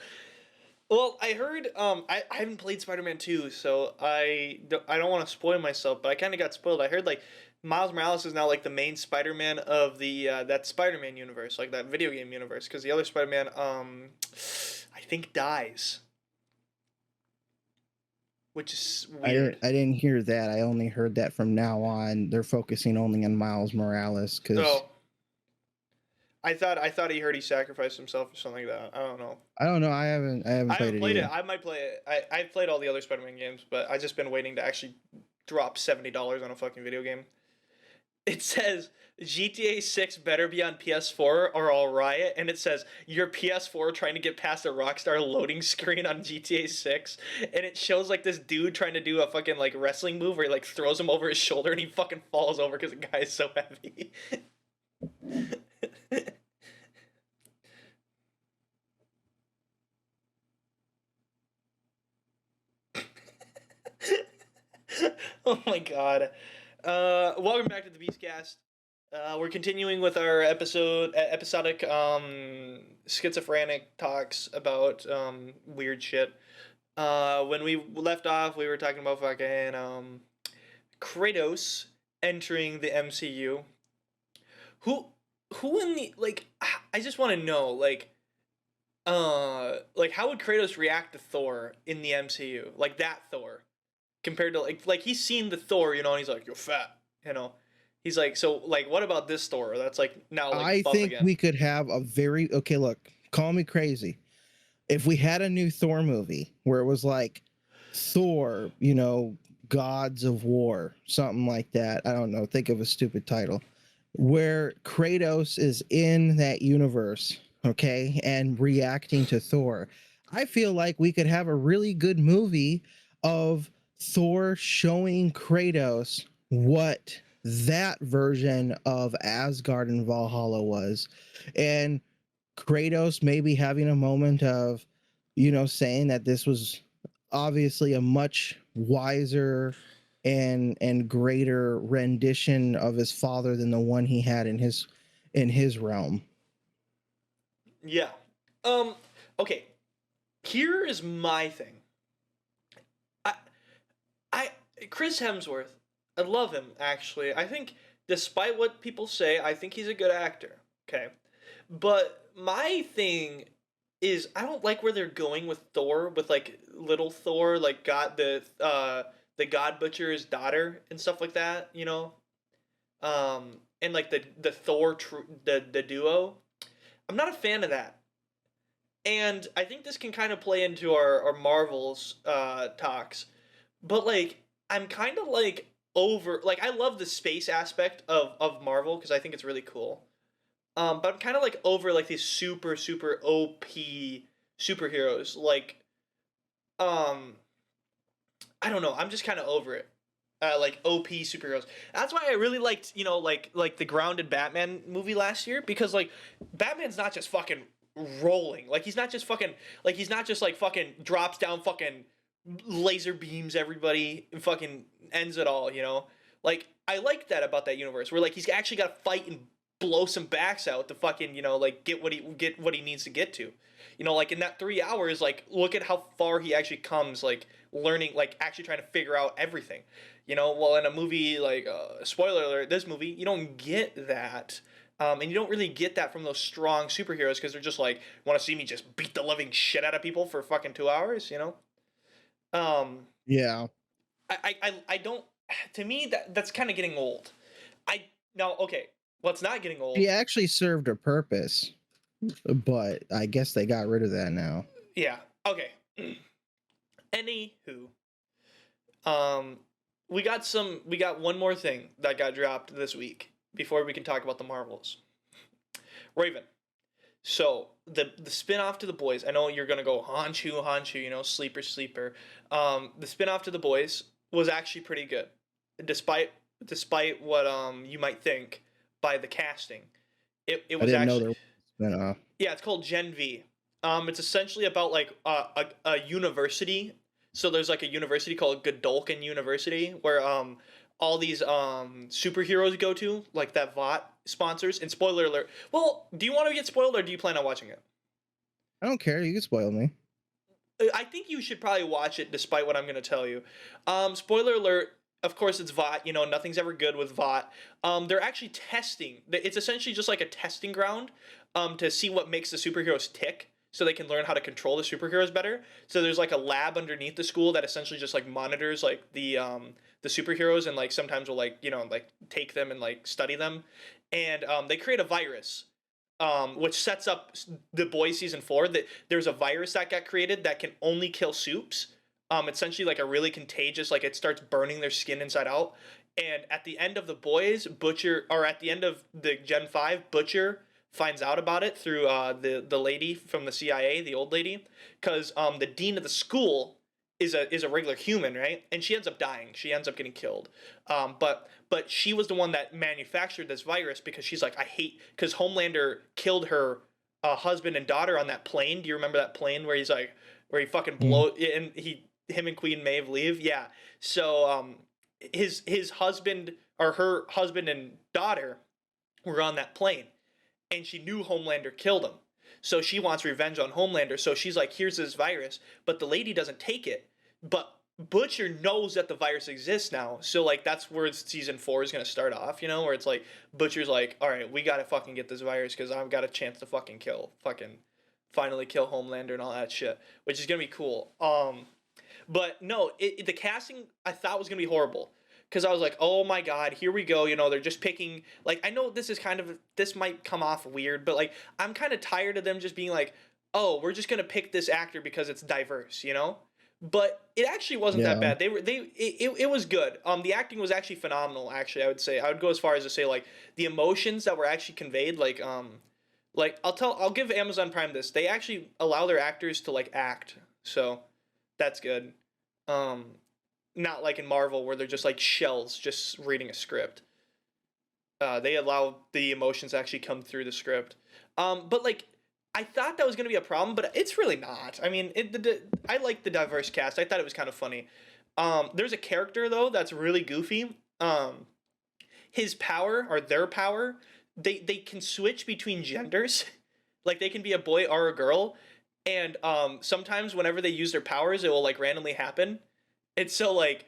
Well, I heard I haven't played Spider-Man 2, so I don't want to spoil myself, but I kind of got spoiled. I heard like Miles Morales is now like the main Spider-Man of the that Spider-Man universe, like that video game universe, because the other Spider-Man I think dies. which is I weird. didn't hear that. I only heard that from now on they're focusing only on Miles Morales because Oh, I thought he heard he sacrificed himself or something like that. I don't know. I don't know. I haven't I played haven't it played it. either. I might play it. I've played all the other Spider-Man games, but I just been waiting to actually drop $70 on a fucking video game. It says GTA 6 better be on PS4 or I'll riot, and it says your PS4 trying to get past a Rockstar loading screen on GTA 6, and it shows like this dude trying to do a fucking like wrestling move where he like throws him over his shoulder and he fucking falls over because the guy is so heavy. Oh my god. Welcome back to the Beastcast. We're continuing with our episodic schizophrenic talks about weird shit. When we left off, we were talking about fucking Kratos entering the MCU. Who who in the like I just want to know like how would Kratos react to Thor in the MCU? Like that Thor compared to like he's seen the Thor, you know, and he's like, "You're fat," you know. He's like, so like, what about this Thor? That's like now like I buff think again. we could have a very okay. Look, call me crazy. If we had a new Thor movie where it was like Thor, you know, Gods of War, something like that. I don't know. Think of a stupid title where Kratos is in that universe, okay, and reacting to Thor. I feel like we could have a really good movie of Thor showing Kratos what that version of Asgard and Valhalla was. And Kratos maybe having a moment of, you know, saying that this was obviously a much wiser and greater rendition of his father than the one he had in his realm. Yeah. Um. Okay. Here is my thing. I I Chris Hemsworth. I love him actually. I think despite what people say, I think he's a good actor. Okay. But my thing is I don't like where they're going with Thor, with like little Thor, like God the God Butcher's daughter and stuff like that, you know? And like the the duo. I'm not a fan of that. And I think this can kind of play into our Marvel's talks. But like I'm kind of like over like I love the space aspect of Marvel because I think it's really cool. But I'm kind of like over like these super OP superheroes. Like, um, I don't know. I'm just kind of over it. Like OP superheroes. That's why I really liked, you know, like the grounded Batman movie last year because like Batman's not just fucking rolling. Like he's not just like fucking drops down fucking laser beams everybody and fucking ends it all, you know? Like I like that about that universe where like he's actually got to fight and blow some backs out to fucking, you know, like get what he needs to get to. You know, like in that 3 hours, like look at how far he actually comes, like learning, like actually trying to figure out everything. You know, well in a movie like spoiler alert, this movie, you don't get that. And you don't really get that from those strong superheroes because they're just like, want to see me just beat the living shit out of people for fucking 2 hours, you know? Um, Yeah. I don't. To me, that's kind of getting old. I now okay. What's not getting old? He actually served a purpose, but I guess they got rid of that now. Yeah. Okay. Anywho, um, we got one more thing that got dropped this week before we can talk about the Marvels. Raven. So the spin-off to the boys. I know you're gonna go Honshu, you know, sleeper. The spin-off to the boys was actually pretty good, despite what you might think by the casting. It I was didn't know actually there was been a yeah. It's called Gen V. It's essentially about like a university. So there's like a university called Godolkin University where all these superheroes go to, like that VOT sponsors. And spoiler alert. Well, do you want to get spoiled or do you plan on watching it? I don't care. You can spoil me. I think you should probably watch it despite what I'm going to tell you. Spoiler alert. Of course, it's VOT. You know, nothing's ever good with VOT. They're actually testing. It's essentially just like a testing ground to see what makes the superheroes tick. so they can learn how to control the superheroes better. So there's like a lab underneath the school that essentially just like monitors like the superheroes, and like sometimes will like like take them and like study them, and they create a virus. Which sets up the Boys season 4, that there's a virus that got created that can only kill supes. Essentially like a really contagious, like it starts burning their skin inside out. And at the end of the Boys, Butcher, or at the end of the Gen 5, Butcher finds out about it through the lady from the CIA, the old lady, because the dean of the school is a regular human, right? And she ends up dying. She ends up getting killed. But she was the one that manufactured this virus, because she's like, I hate, because Homelander killed her husband and daughter on that plane. Do you remember that plane where he's like, where he fucking blow and him and Queen Maeve leave? Yeah. So his husband, or her husband and daughter, were on that plane, and she knew Homelander killed him. So she wants revenge on Homelander. So she's like, here's this virus, but the lady doesn't take it. But Butcher knows that the virus exists now. So like that's where season 4 is gonna start off, where it's like Butcher's like, all right, we gotta fucking get this virus because I've got a chance to fucking finally kill Homelander and all that shit, which is gonna be cool. But no, the casting I thought was gonna be horrible, because I was like, oh my god, here we go. They're just picking, like, I know this might come off weird, but like I'm kind of tired of them just being like, oh, we're just gonna pick this actor because it's diverse, But it actually wasn't that bad. It was good. The acting was actually phenomenal. Actually, I would go as far as to say like the emotions that were actually conveyed, like I'll give Amazon Prime this. They actually allow their actors to like act, so that's good. Not like in Marvel where they're just like shells just reading a script. They allow the emotions to actually come through the script. But like I thought that was going to be a problem, but it's really not. I mean, I like the diverse cast. I thought it was kind of funny. There's a character though that's really goofy. His power, or their power, they can switch between genders. Like they can be a boy or a girl, and sometimes whenever they use their powers, it will like randomly happen. And so like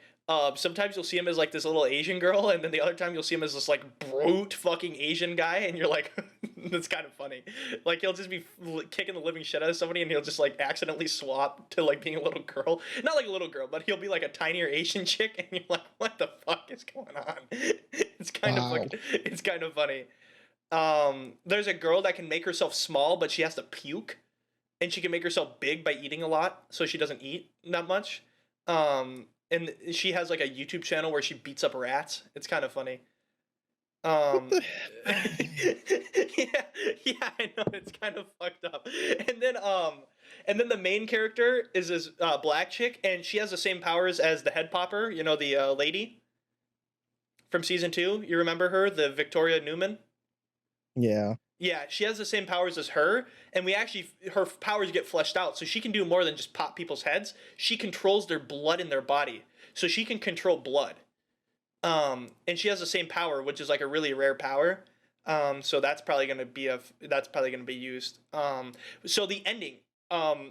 sometimes you'll see him as like this little Asian girl, and then the other time you'll see him as this like brute fucking Asian guy, and you're like, that's kind of funny. Like he'll just be kicking the living shit out of somebody, and he'll just like accidentally swap to like being a little girl. Not like a little girl, but he'll be like a tinier Asian chick, and you're like, what the fuck is going on? It's kind of fucking, it's kind of funny. There's a girl that can make herself small, but she has to puke, and she can make herself big by eating a lot, so she doesn't eat that much. And she has like a YouTube channel where she beats up rats. It's kind of funny. Yeah, I know, it's kind of fucked up. And then the main character is this black chick, and she has the same powers as the head popper. The lady from season 2. You remember her, the Victoria Newman? Yeah. Yeah, she has the same powers as her, and her powers get fleshed out, so she can do more than just pop people's heads. She controls their blood in their body, so she can control blood. And she has the same power, which is like a really rare power. So that's probably gonna be used. So the ending. I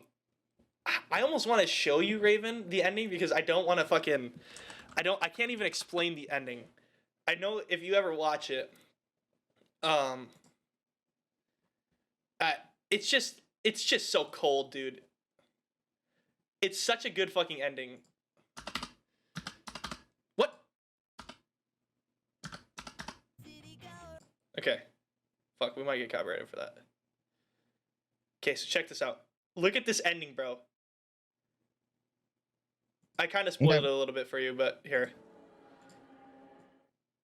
almost want to show you, Raven, the ending, because I don't want to I can't even explain the ending. I know if you ever watch it, it's just so cold, dude. It's such a good fucking ending. What? Okay. Fuck, we might get copyrighted for that. Okay, so check this out. Look at this ending, bro. I kind of spoiled it a little bit for you, but here.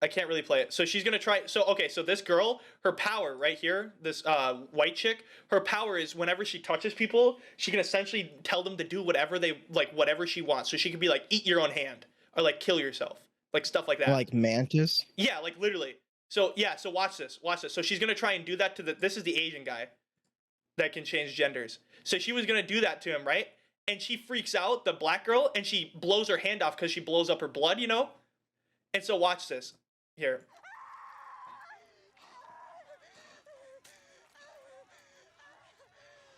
I can't really play it. So she's gonna try. So okay, so this girl, her power right here, this white chick, her power is whenever she touches people, she can essentially tell them to do whatever she wants. So she could be like, eat your own hand, or like kill yourself, like stuff like that. Like Mantis? Yeah, like literally. So yeah, so watch this. So she's gonna try and do that to this is the Asian guy that can change genders. So she was gonna do that to him, right? And she freaks out, the black girl, and she blows her hand off because she blows up her blood, And so watch this. Here.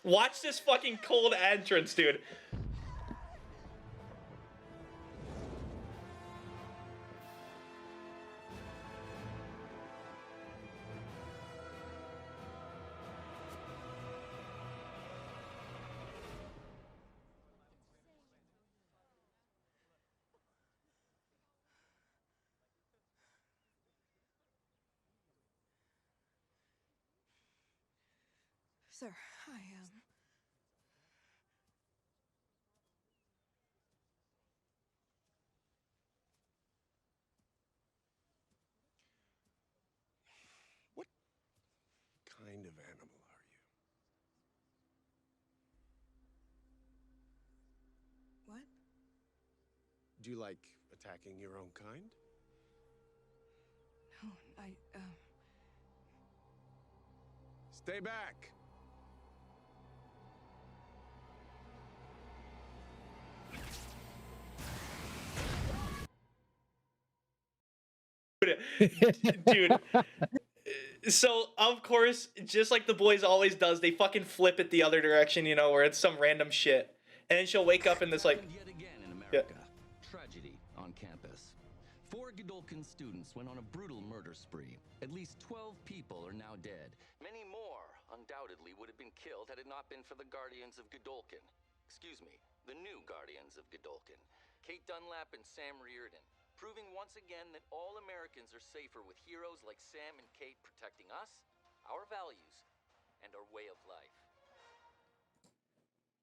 Watch this fucking cold entrance, dude. sir, I am. What kind of animal are you? What? Do you like attacking your own kind? No, Stay back! Dude. So of course, just like the boys always does, they fucking flip it the other direction, you know, where it's some random shit, and then she'll wake up in this like, Yet again in yeah. America. Tragedy on campus. 4 Godolkin students went on a brutal murder spree. At least 12 people are now dead. Many more, undoubtedly, would have been killed had it not been for the Guardians of Godolkin. Excuse me, the new Guardians of Godolkin. Kate Dunlap and Sam Reardon. Proving once again that all Americans are safer with heroes like Sam and Kate protecting us, our values, and our way of life.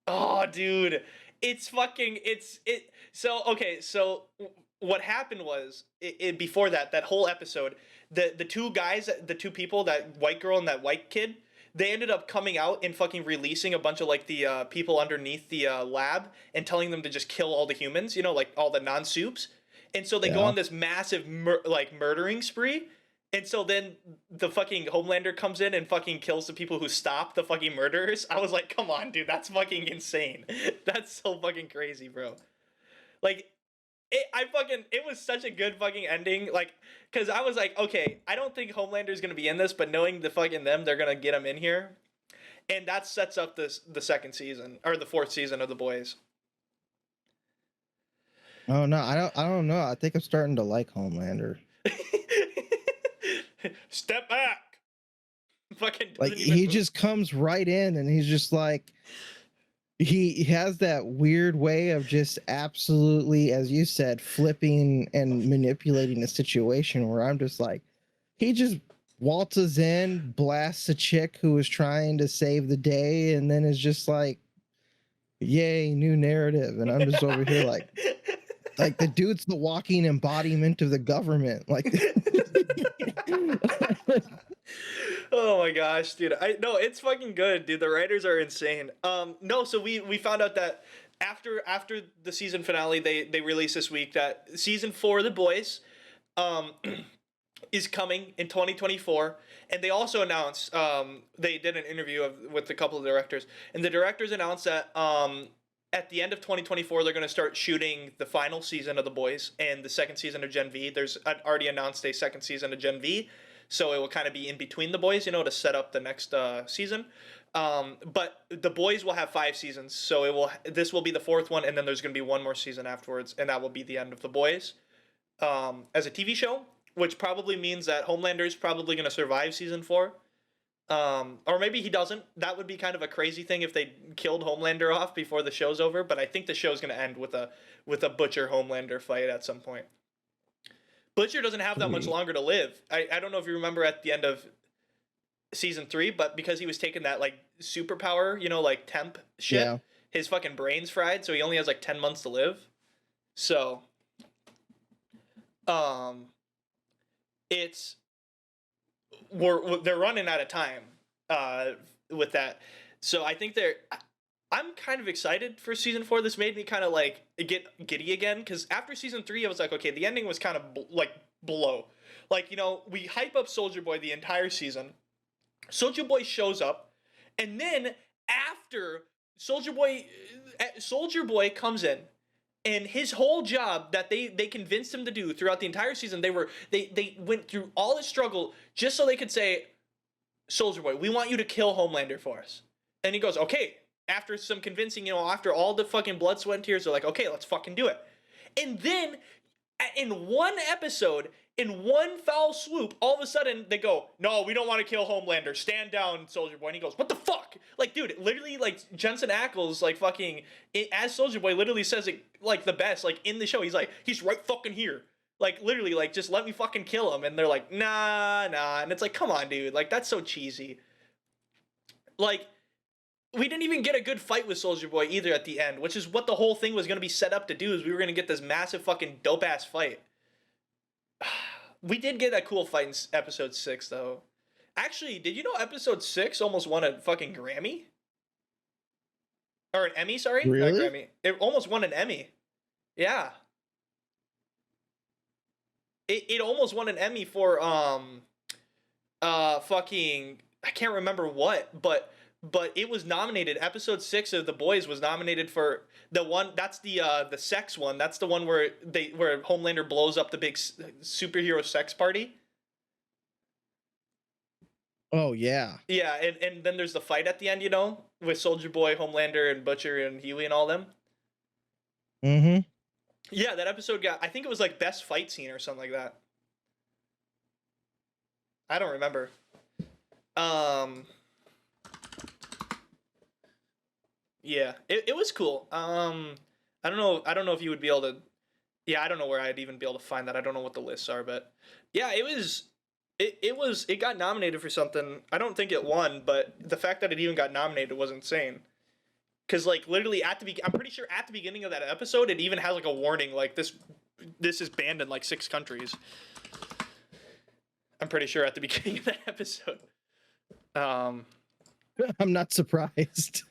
Oh, dude, it's fucking it. So okay, so what happened was before that whole episode, the two guys, the two people, that white girl and that white kid, they ended up coming out and fucking releasing a bunch of like the people underneath the lab and telling them to just kill all the humans, you know, like all the non-soups. And so they go on this massive murdering spree. And so then the fucking Homelander comes in and fucking kills the people who stop the fucking murderers. I was like, come on, dude, that's fucking insane. That's so fucking crazy, bro. Like, it was such a good fucking ending. Like, cause I was like, okay, I don't think Homelander's gonna be in this, but knowing the fucking them, they're gonna get him in here. And that sets up the second season, or the fourth season of The Boys. Oh no, I don't know. I think I'm starting to like Homelander. Step back. Fucking Like doesn't even he move. just comes right in and he's just like he has that weird way of just absolutely, as you said, flipping and manipulating the situation where I'm just like, he just waltzes in, blasts a chick who was trying to save the day, and then is just like, yay, new narrative. And I'm just over here like the dude's the walking embodiment of the government. Like Oh my gosh, dude. No, it's fucking good, dude. The writers are insane. No, so we found out that after the season finale, they released this week that season 4 of The Boys is coming in 2024. And they also announced, they did an interview with a couple of directors, and the directors announced that at the end of 2024, they're going to start shooting the final season of The Boys and the second season of Gen V. There's already announced a second season of Gen V, so it will kind of be in between The Boys, you know, to set up the next season. But The Boys will have 5 seasons, so this will be the 4th one, and then there's going to be one more season afterwards, and that will be the end of The Boys as a TV show, which probably means that Homelander is probably going to survive season 4. Or maybe he doesn't. That would be kind of a crazy thing if they killed Homelander off before the show's over, but I think the show's going to end with a Butcher Homelander fight at some point. Butcher doesn't have that much longer to live. I don't know if you remember at the end of season 3, but because he was taking that like superpower, you know, like temp shit, Yeah. his fucking brain's fried, so he only has like 10 months to live. So they're running out of time with that. So I think I'm kind of excited for season 4. This made me kind of like get giddy again, because after season 3, I was like, okay, the ending was kind of like below. Like, you know, we hype up Soldier Boy the entire season. Soldier Boy shows up, and then after Soldier Boy comes in, and his whole job that they convinced him to do throughout the entire season, they went through all this struggle just so they could say, Soldier Boy, we want you to kill Homelander for us. And he goes, okay. After some convincing, you know, after all the fucking blood, sweat, and tears, they're like, okay, let's fucking do it. And then, in one episode, in one foul swoop, all of a sudden, they go, no, we don't want to kill Homelander. Stand down, Soldier Boy. And he goes, what the fuck? Like, dude, literally, like, Jensen Ackles, like, fucking, as Soldier Boy, literally says it, like, the best, like, in the show. He's like, he's right fucking here. Like, literally, like, just let me fucking kill him. And they're like, nah. And it's like, come on, dude. Like, that's so cheesy. Like, we didn't even get a good fight with Soldier Boy either at the end, which is what the whole thing was gonna be set up to do. Is we were gonna get this massive fucking dope ass fight. We did get a cool fight in episode 6 though. Actually, did you know episode 6 almost won a fucking Grammy? Or an Emmy, sorry? Really? Not Grammy. It almost won an Emmy. Yeah. It almost won an Emmy for fucking, I can't remember what, but it was nominated. Episode 6 of The Boys was nominated for the one, that's the sex one. That's the one where Homelander blows up the big superhero sex party. Oh yeah. Yeah, and then there's the fight at the end, you know, with Soldier Boy, Homelander, and Butcher and Huey and all them. Mm-hmm. Yeah, that episode got, I think it was like best fight scene or something like that. I don't remember. Yeah, it was cool. I don't know if you would be able to, yeah, I don't know where I'd even be able to find that. I don't know what the lists are, but yeah, it got nominated for something. I don't think it won, but the fact that it even got nominated was insane. Cause like literally I'm pretty sure at the beginning of that episode, it even has like a warning like this is banned in like 6 countries. I'm pretty sure at the beginning of that episode. I'm not surprised.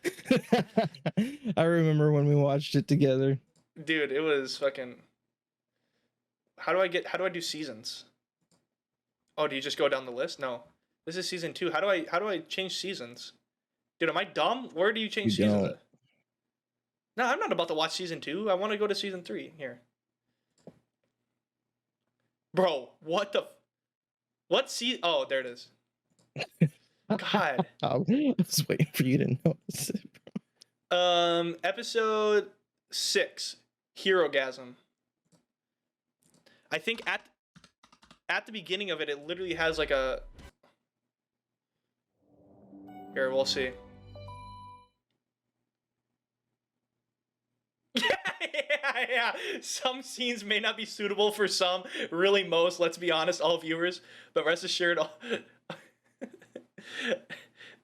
I remember when we watched it together. Dude, it was fucking. How do I do seasons? Oh, do you just go down the list? No, this is season 2. How do I change seasons? Dude, am I dumb? Where do you change You seasons? don't. At? No, I'm not about to watch season 2. I want to go to season 3 here. Bro, what season? Oh, there it is. God. I was waiting for you to notice it. Episode 6, Herogasm. I think at the beginning of it, it literally has like a. Here, we'll see. Yeah. Some scenes may not be suitable for some, really most, let's be honest, all viewers, but rest assured,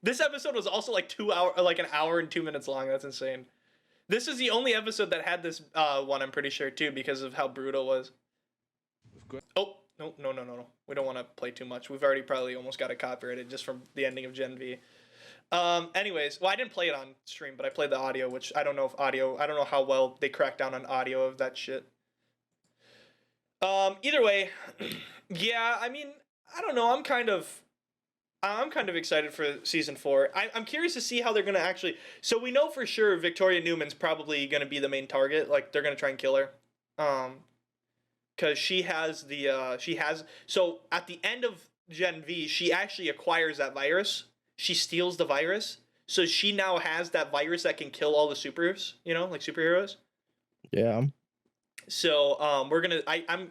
this episode was also like an hour and 2 minutes long. That's insane. This is the only episode that had this one, I'm pretty sure, too, because of how brutal it was. Oh, no. We don't want to play too much. We've already probably almost got it copyrighted just from the ending of Gen V. Anyways, well, I didn't play it on stream, but I played the audio, which I don't know how well they crack down on audio of that shit. Either way, yeah, I mean, I don't know, I'm kind of excited for season 4. I'm curious to see how they're gonna actually, so we know for sure Victoria Newman's probably gonna be the main target, like, they're gonna try and kill her. Because so at the end of Gen V, she actually acquires that virus. She steals the virus, so she now has that virus that can kill all the supers, you know, like superheroes. Yeah. So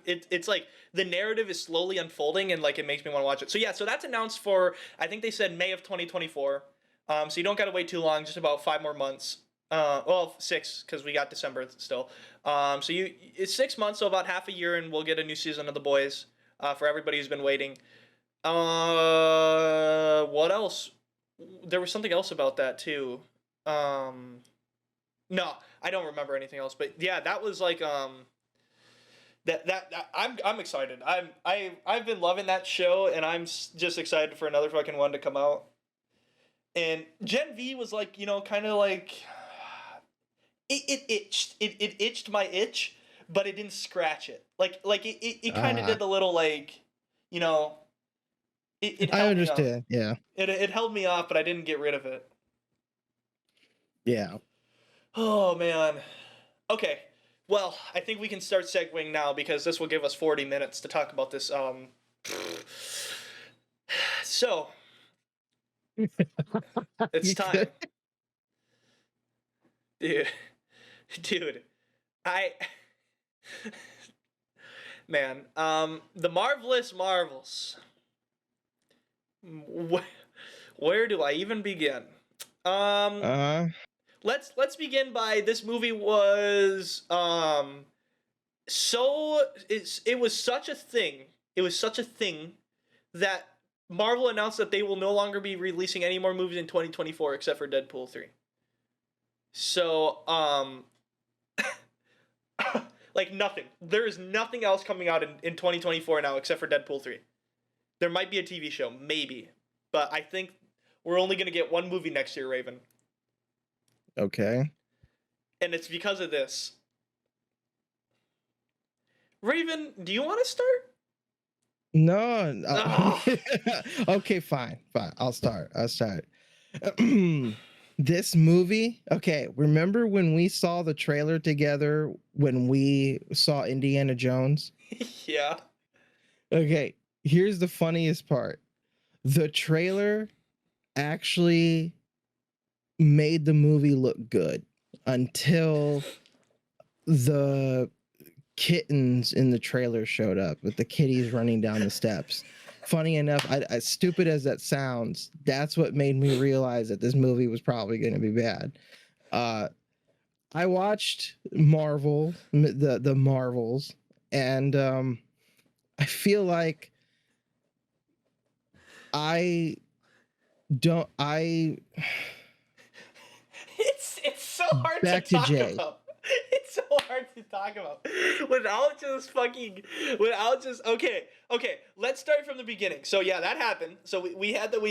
it's like the narrative is slowly unfolding and like it makes me want to watch it. So yeah, so that's announced for, I think they said May of 2024. So you don't gotta wait too long, just about 5 more months. Well, 6 because we got December still. So it's 6 months, so about half a year, and we'll get a new season of The Boys. For everybody who's been waiting. What else? There was something else about that too. No, I don't remember anything else. But yeah, that was like that I'm excited. I've been loving that show, and I'm just excited for another fucking one to come out. And Gen V was like, you know, kind of like it itched my itch, but it didn't scratch it. Like it kind of did the little like, you know. It I understand. Yeah. It held me off, but I didn't get rid of it. Yeah. Oh man. Okay. Well, I think we can start segueing now because this will give us 40 minutes to talk about this. So it's time, dude. Man. The Marvelous Marvels. Where do I even begin? Let's begin by, this movie was it was such a thing. It was such a thing that Marvel announced that they will no longer be releasing any more movies in 2024 except for Deadpool 3. So, like nothing. There is nothing else coming out in 2024 now except for Deadpool 3. There might be a TV show, maybe. But I think we're only going to get one movie next year, Raven. Okay. And it's because of this. Raven, do you want to start? No. Ugh. Okay, fine. I'll start. This movie, okay, remember when we saw the trailer together when we saw Indiana Jones? Yeah. Okay, here's the funniest part. The trailer actually made the movie look good until the kittens in the trailer showed up with the kitties running down the steps. Funny enough, as stupid as that sounds, that's what made me realize that this movie was probably going to be bad. I watched Marvel, the Marvels, and I feel like I It's so hard Back to to talk Jay. about. It's so hard to talk about without just okay. Let's start from the beginning. So yeah, that happened. So we went when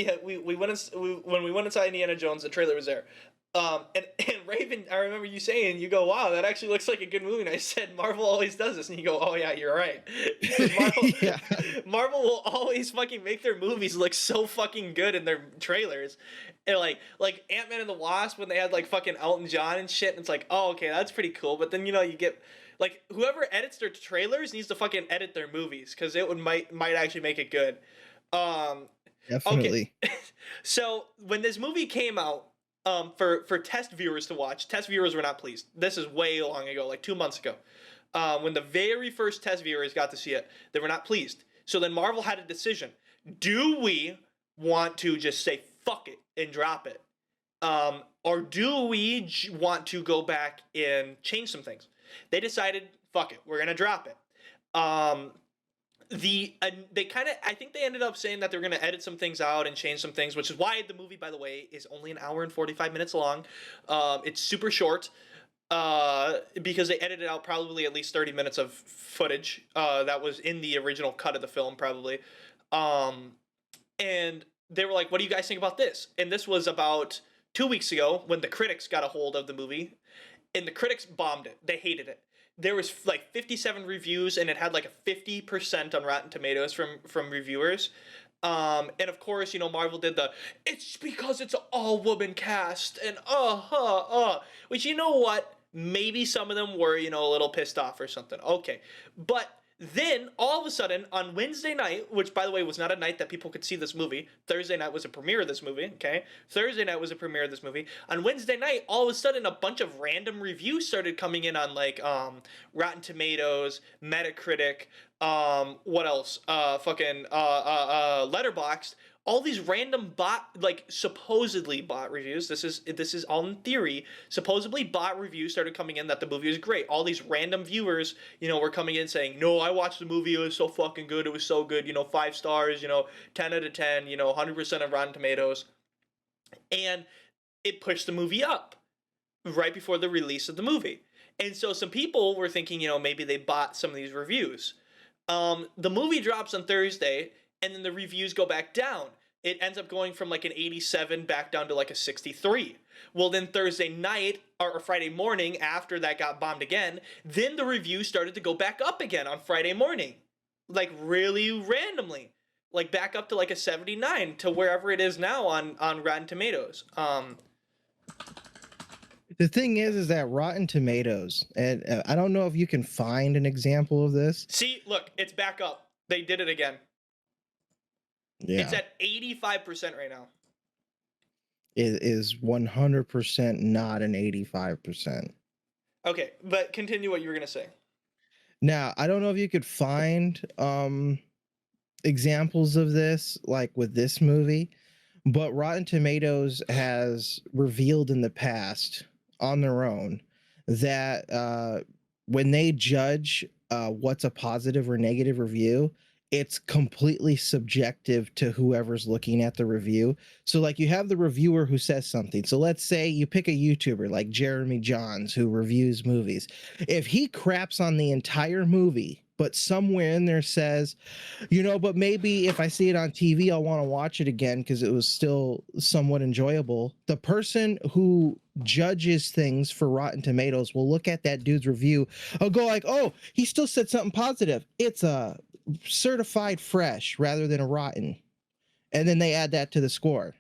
we went inside Indiana Jones, the trailer was there. And Raven, I remember you saying, you go, wow, that actually looks like a good movie. And I said, Marvel always does this. And you go, oh yeah, you're right. Marvel, Yeah. Marvel will always fucking make their movies look so fucking good in their trailers. And like Ant-Man and the Wasp, when they had like fucking Elton John and shit, and it's like, oh, okay, that's pretty cool. But then, you know, you get, like, whoever edits their trailers needs to fucking edit their movies, because it might actually make it good. Definitely. Okay. So when this movie came out, for test viewers to watch, test viewers were not pleased. This is way long ago, like 2 months ago. When the very first test viewers got to see it, they were not pleased. So then Marvel had a decision. Do we want to just say fuck it and drop it? Or do we want to go back and change some things? They decided, fuck it, we're going to drop it. They kind of, I think they ended up saying that they're going to edit some things out and change some things, which is why the movie, by the way, is only an hour and 45 minutes long. It's super short because they edited out probably at least 30 minutes of footage that was in the original cut of the film, probably. And they were like, what do you guys think about this? And this was about 2 weeks ago when the critics got a hold of the movie, and the critics bombed it. They hated it. There was like 57 reviews, and it had like a 50% on Rotten Tomatoes from reviewers. And of course, you know, Marvel did it's because it's an all-woman cast, and which, you know what? Maybe some of them were, you know, a little pissed off or something. Okay. But then, all of a sudden, on Wednesday night, which, by the way, was not a night that people could see this movie. Thursday night was a premiere of this movie, okay? Thursday night was a premiere of this movie. On Wednesday night, all of a sudden, a bunch of random reviews started coming in on, like, Rotten Tomatoes, Metacritic, what else? Letterboxd. All these random supposedly bot reviews. This is all in theory. Supposedly bot reviews started coming in that the movie was great. All these random viewers, you know, were coming in saying, no, I watched the movie. It was so fucking good. It was so good. You know, 5 stars, you know, 10 out of 10, you know, 100% of Rotten Tomatoes. And it pushed the movie up right before the release of the movie. And so some people were thinking, you know, maybe they bought some of these reviews. The movie drops on Thursday, and then the reviews go back down. It ends up going from like an 87 back down to like a 63. Well, then Thursday night or Friday morning, after that got bombed again, then the reviews started to go back up again on Friday morning. Like really randomly. Like back up to like a 79 to wherever it is now on Rotten Tomatoes. The thing is that Rotten Tomatoes, and I don't know if you can find an example of this. See, look, it's back up. They did it again. Yeah. It's at 85% right now. It is 100% not an 85%. Okay, but continue what you were going to say. Now, I don't know if you could find examples of this, like with this movie, but Rotten Tomatoes has revealed in the past on their own that when they judge what's a positive or negative review, it's completely subjective to whoever's looking at the review. So like you have the reviewer who says something. So let's say you pick a YouTuber like Jeremy Johns who reviews movies. If he craps on the entire movie, but somewhere in there says, but maybe if I see it on TV, I'll want to watch it again because it was still somewhat enjoyable. The person who judges things for Rotten Tomatoes will look at that dude's review. I'll go like, oh, he still said something positive. It's a certified fresh rather than a rotten. And then they add that to the score.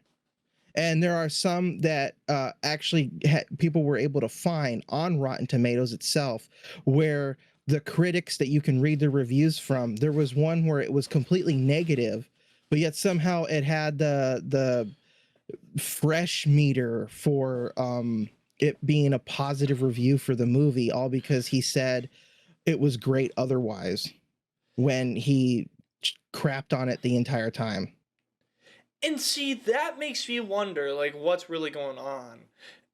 And there are some that actually people were able to find on Rotten Tomatoes itself where the critics that you can read the reviews from, there was one where it was completely negative, but yet somehow it had the fresh meter for it being a positive review for the movie, all because he said it was great otherwise when he crapped on it the entire time. And see, that makes me wonder, like, what's really going on.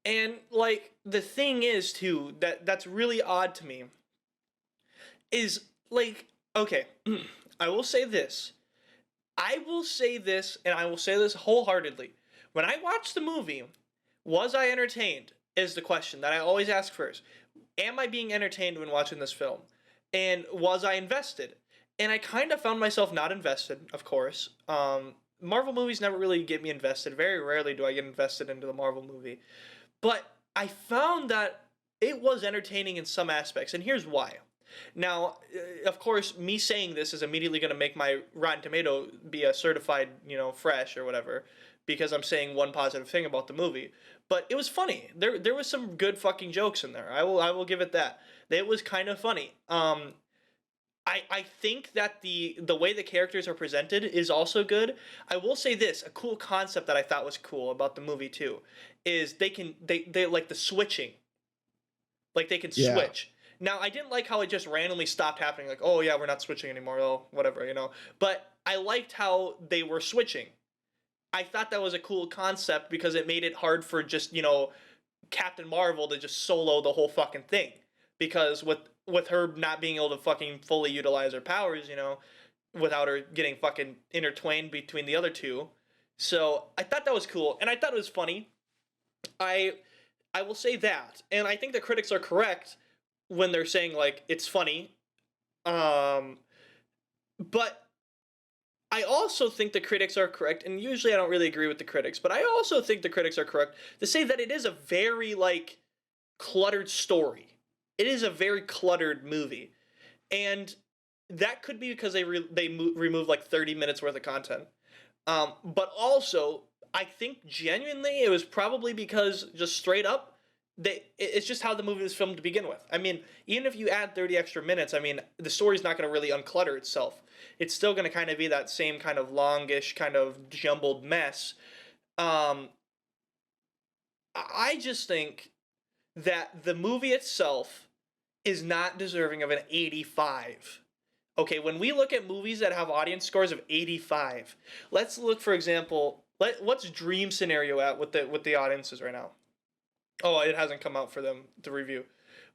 And, like, the thing is, too, that's really odd to me, is, like, okay, I will say this. I will say this, and I will say this wholeheartedly. When I watched the movie, was I entertained, is the question that I always ask first. Am I being entertained when watching this film? And was I invested? And I kind of found myself not invested, of course. Marvel movies never really get me invested. Very rarely do I get invested into the Marvel movie. But I found that it was entertaining in some aspects, and here's why. Now, of course, me saying this is immediately going to make my Rotten Tomato be a certified, fresh or whatever, because I'm saying one positive thing about the movie. But it was funny. There was some good fucking jokes in there. I will give it that. It was kind of funny. I think that the way the characters are presented is also good. I will say this, a cool concept that I thought was cool about the movie too, is they like the switching. Like they can switch. Now, I didn't like how it just randomly stopped happening, like, oh yeah, we're not switching anymore, oh, whatever, But I liked how they were switching. I thought that was a cool concept because it made it hard for just, Captain Marvel to just solo the whole fucking thing. Because with her not being able to fucking fully utilize her powers, without her getting fucking intertwined between the other two. So I thought that was cool, and I thought it was funny. I will say that, and I think the critics are correct when they're saying, like, it's funny. But I also think the critics are correct, and usually I don't really agree with the critics, but I also think the critics are correct to say that it is a very, like, cluttered story. It is a very cluttered movie. And that could be because they removed, like, 30 minutes worth of content. But also, I think genuinely it was probably because, just straight up, it's just how the movie was filmed to begin with. I mean, even if you add 30 extra minutes, I mean, the story's not going to really unclutter itself. It's still going to kind of be that same kind of longish, kind of jumbled mess. I just think that the movie itself is not deserving of an 85. Okay, when we look at movies that have audience scores of 85, let's look, for example, what's Dream Scenario at with the audiences right now? Oh, it hasn't come out for them to review.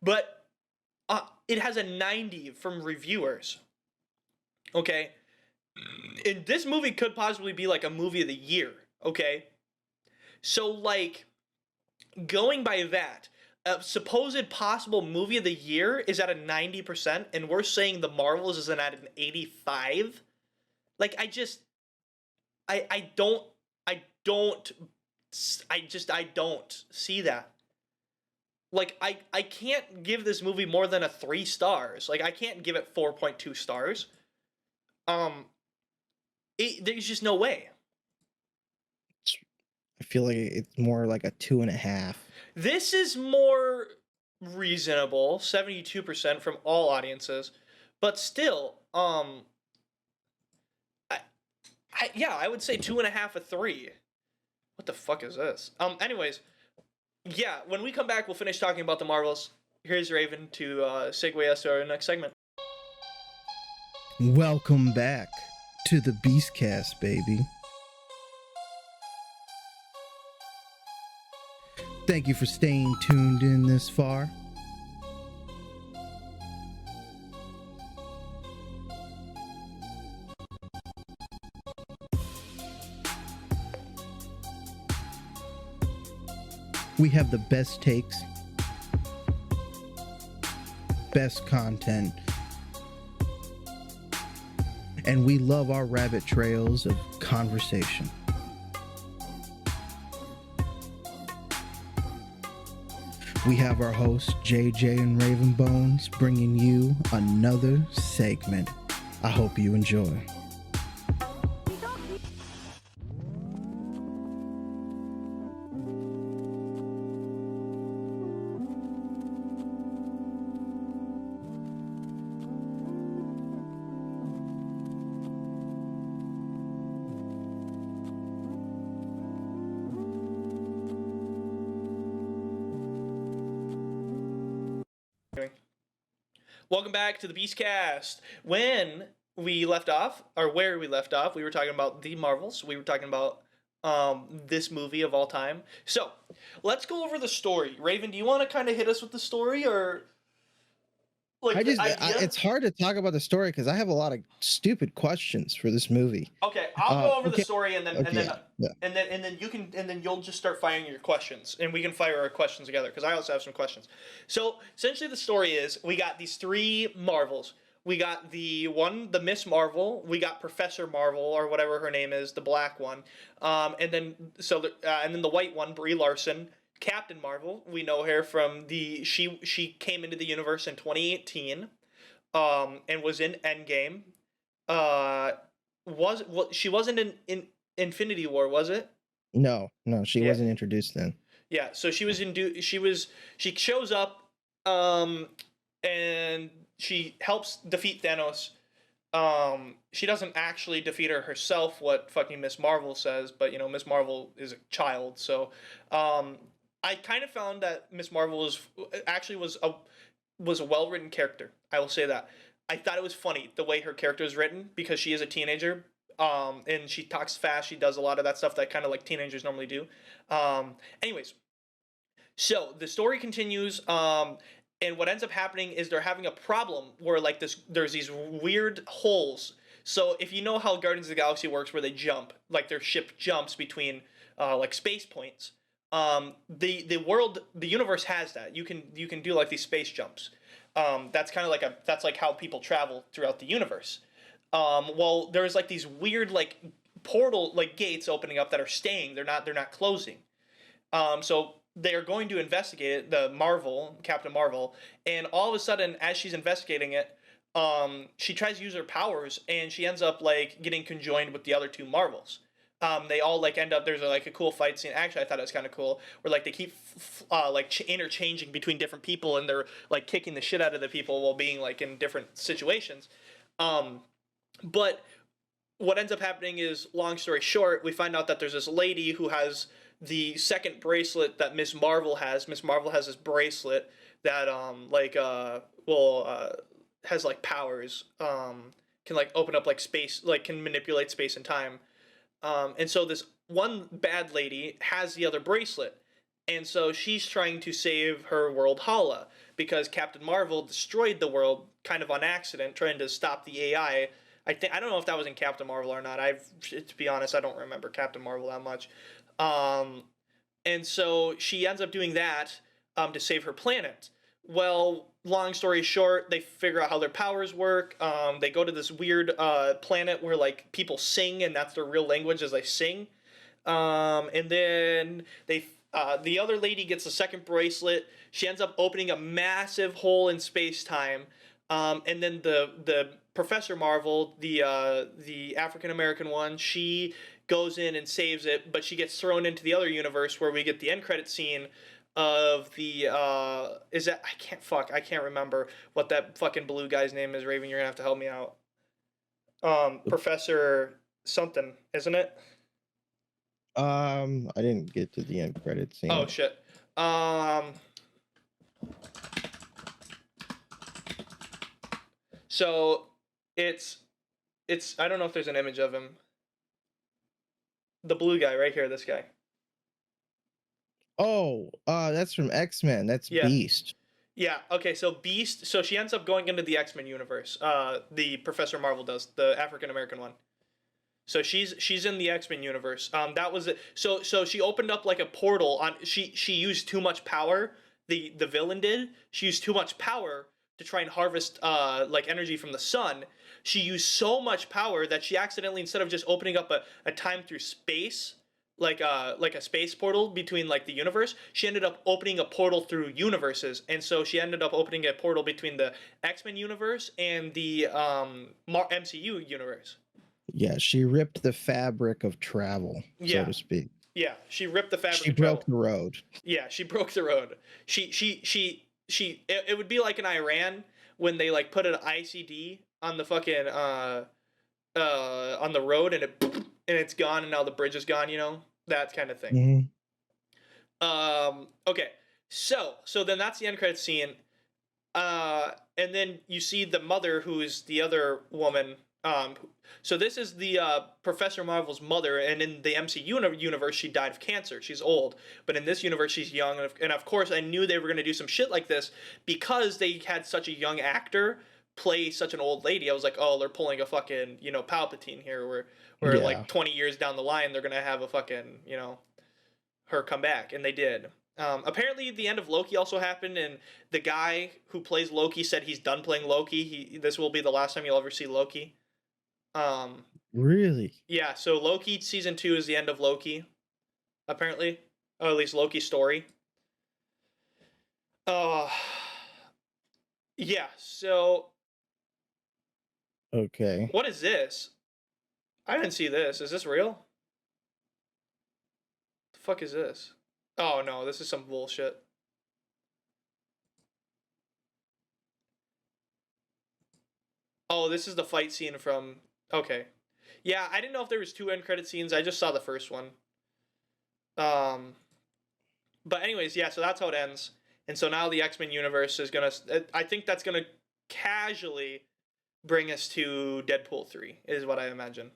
But it has a 90 from reviewers. Okay? And this movie could possibly be like a movie of the year. Okay? So, like, going by that, a supposed possible movie of the year is at a 90%, and we're saying The Marvels is at an 85? Like, I don't see that. Like, I can't give this movie more than a 3 stars. Like, I can't give it 4.2 stars. There's just no way. I feel like it's more like a 2.5. This is more reasonable, 72% from all audiences, but still, I would say 2.5 or 3. What the fuck is this? Anyways, yeah, when we come back, we'll finish talking about the Marvels. Here's Raven to segue us to our next segment. Welcome back to the Beastcast, baby. Thank you for staying tuned in this far. We have the best takes, best content, and we love our rabbit trails of conversation. We have our hosts, JJ and Raven Bones, bringing you another segment. I hope you enjoy. Welcome back to the Beastcast. When we left off, or where we left off, we were talking about the Marvels. We were talking about this movie of all time. So let's go over the story. Raven, do you want to kind of hit us with the story, or like it's hard to talk about the story because I have a lot of stupid questions for this movie. Okay, I'll go over the okay. story and then and then you'll just start firing your questions, and we can fire our questions together because I also have some questions. So essentially, the story is we got these three Marvels. We got the Miss Marvel. We got Professor Marvel or whatever her name is, the black one. And then the white one, Brie Larson. Captain Marvel, we know her from she came into the universe in 2018, and was in Endgame. She wasn't in Infinity War, was it? No, she wasn't introduced then. Yeah, so she shows up, and she helps defeat Thanos. She doesn't actually defeat her herself, what fucking Miss Marvel says, but Miss Marvel is a child, so I kind of found that Miss Marvel was a well-written character. I will say that. I thought it was funny the way her character is written because she is a teenager, and she talks fast. She does a lot of that stuff that kind of like teenagers normally do. Anyways, so the story continues, and what ends up happening is they're having a problem where there's these weird holes. So if you know how Guardians of the Galaxy works, where they jump, like their ship jumps between like space points. The universe has that. You can do like these space jumps. That's kind of that's like how people travel throughout the universe. Well, there's like these weird like portal like gates opening up that are staying. They're not closing. So they are going to investigate it, Captain Marvel, and all of a sudden, as she's investigating it, she tries to use her powers, and she ends up like getting conjoined with the other two Marvels. They all like end up. There's like a cool fight scene. Actually, I thought it was kind of cool, where like they keep interchanging between different people, and they're like kicking the shit out of the people while being like in different situations. But what ends up happening is, long story short, we find out that there's this lady who has the second bracelet that Miss Marvel has. Miss Marvel has this bracelet that has like powers. Can like open up like space, like can manipulate space and time. And so this one bad lady has the other bracelet. And so she's trying to save her world Hala because Captain Marvel destroyed the world kind of on accident, trying to stop the AI. I don't know if that was in Captain Marvel or not. To be honest, I don't remember Captain Marvel that much. And so she ends up doing that to save her planet. Well, long story short, they figure out how their powers work. They go to this weird planet where like people sing, and that's their real language as they sing. And then the other lady gets a second bracelet. She ends up opening a massive hole in space-time. And then the Professor Marvel, the African American one, she goes in and saves it, but she gets thrown into the other universe where we get the end credit scene of the I can't remember what that fucking blue guy's name is. Raven, you're gonna have to help me out. Professor something, isn't it? I didn't get to the end credit scene. Oh shit. So it's I don't know if there's an image of him. The blue guy right here, this guy. Oh, that's from X-Men. That's Beast. Yeah, okay, so Beast, so she ends up going into the X-Men universe. The Professor Marvel does, the African American one. So she's in the X-Men universe. That was it. So she opened up like a portal on. She used too much power. The villain did. She used too much power to try and harvest like energy from the sun. She used so much power that she accidentally, instead of just opening up a time through space, like a space portal between like the universe, she ended up opening a portal through universes. And so she ended up opening a portal between the X-Men universe and the MCU universe. Yeah, she ripped the fabric of travel, Yeah. so to speak. Yeah, she ripped the fabric. She of travel. broke the road. Yeah, she broke the road. It would be like in Iran when they like put an ICD on the fucking on the road and it's gone and now the bridge is gone, you know? That kind of thing. Okay. So then that's the end credit scene. And then you see the mother, who is the other woman. So this is the Professor Marvel's mother, and in the MCU universe, she died of cancer. She's old, but in this universe, she's young. And of course, I knew they were going to do some shit like this because they had such a young actor play such an old lady. I was like, oh, they're pulling a fucking, you know, Palpatine here, where Yeah. like 20 years down the line, they're going to have a fucking, you know, her come back, and they did. Apparently, the end of Loki also happened, and the guy who plays Loki said he's done playing Loki. This will be the last time you'll ever see Loki. Really? Yeah, so Loki season 2 is the end of Loki, apparently. Or at least Loki's story. Yeah, so Okay. what is this? I didn't see this. Is this real? The fuck is this? Oh no, this is some bullshit. Oh, this is the fight scene from... Okay. Yeah, I didn't know if there was 2 end credit scenes. I just saw the first one. But anyways, yeah, so that's how it ends. And so now the X-Men universe is gonna... I think that's gonna casually bring us to Deadpool 3, is what I imagine.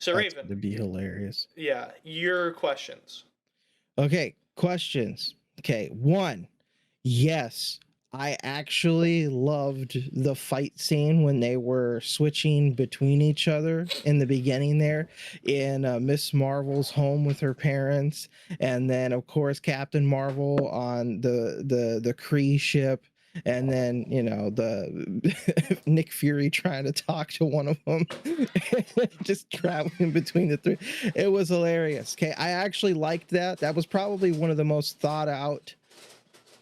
So That's Raven, to be hilarious. yeah, your questions. Okay, questions. Okay, 1. Yes, I actually loved the fight scene when they were switching between each other in the beginning there in Miss Marvel's home with her parents, and then of course Captain Marvel on the Kree ship, and then you know the Nick Fury trying to talk to one of them, just traveling between the 3. It was hilarious. Okay, I actually liked that. That was probably one of the most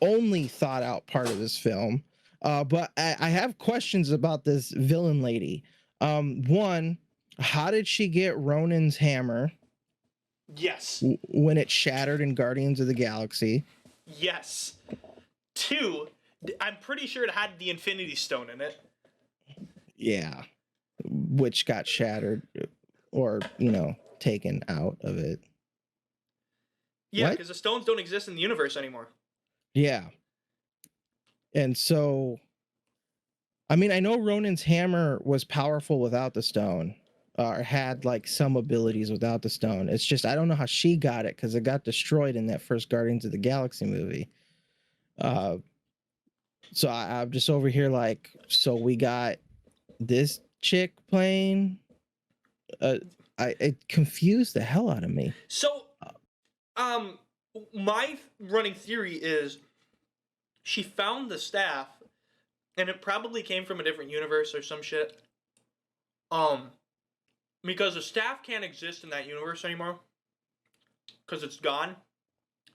only thought out part of this film. But I have questions about this villain lady. 1, how did she get Ronin's hammer Yes. when it shattered in Guardians of the Galaxy? Yes. 2, I'm pretty sure it had the Infinity Stone in it. Yeah, which got shattered or you know taken out of it. Yeah, What? because the stones don't exist in the universe anymore. Yeah. And so, I mean, I know Ronin's hammer was powerful without the stone, or had like some abilities without the stone. It's just, I don't know how she got it because it got destroyed in that first Guardians of the Galaxy movie. So I'm just over here like, so we got this chick playing. It confused the hell out of me. So, my running theory is she found the staff, and it probably came from a different universe or some shit. Because the staff can't exist in that universe anymore, because it's gone.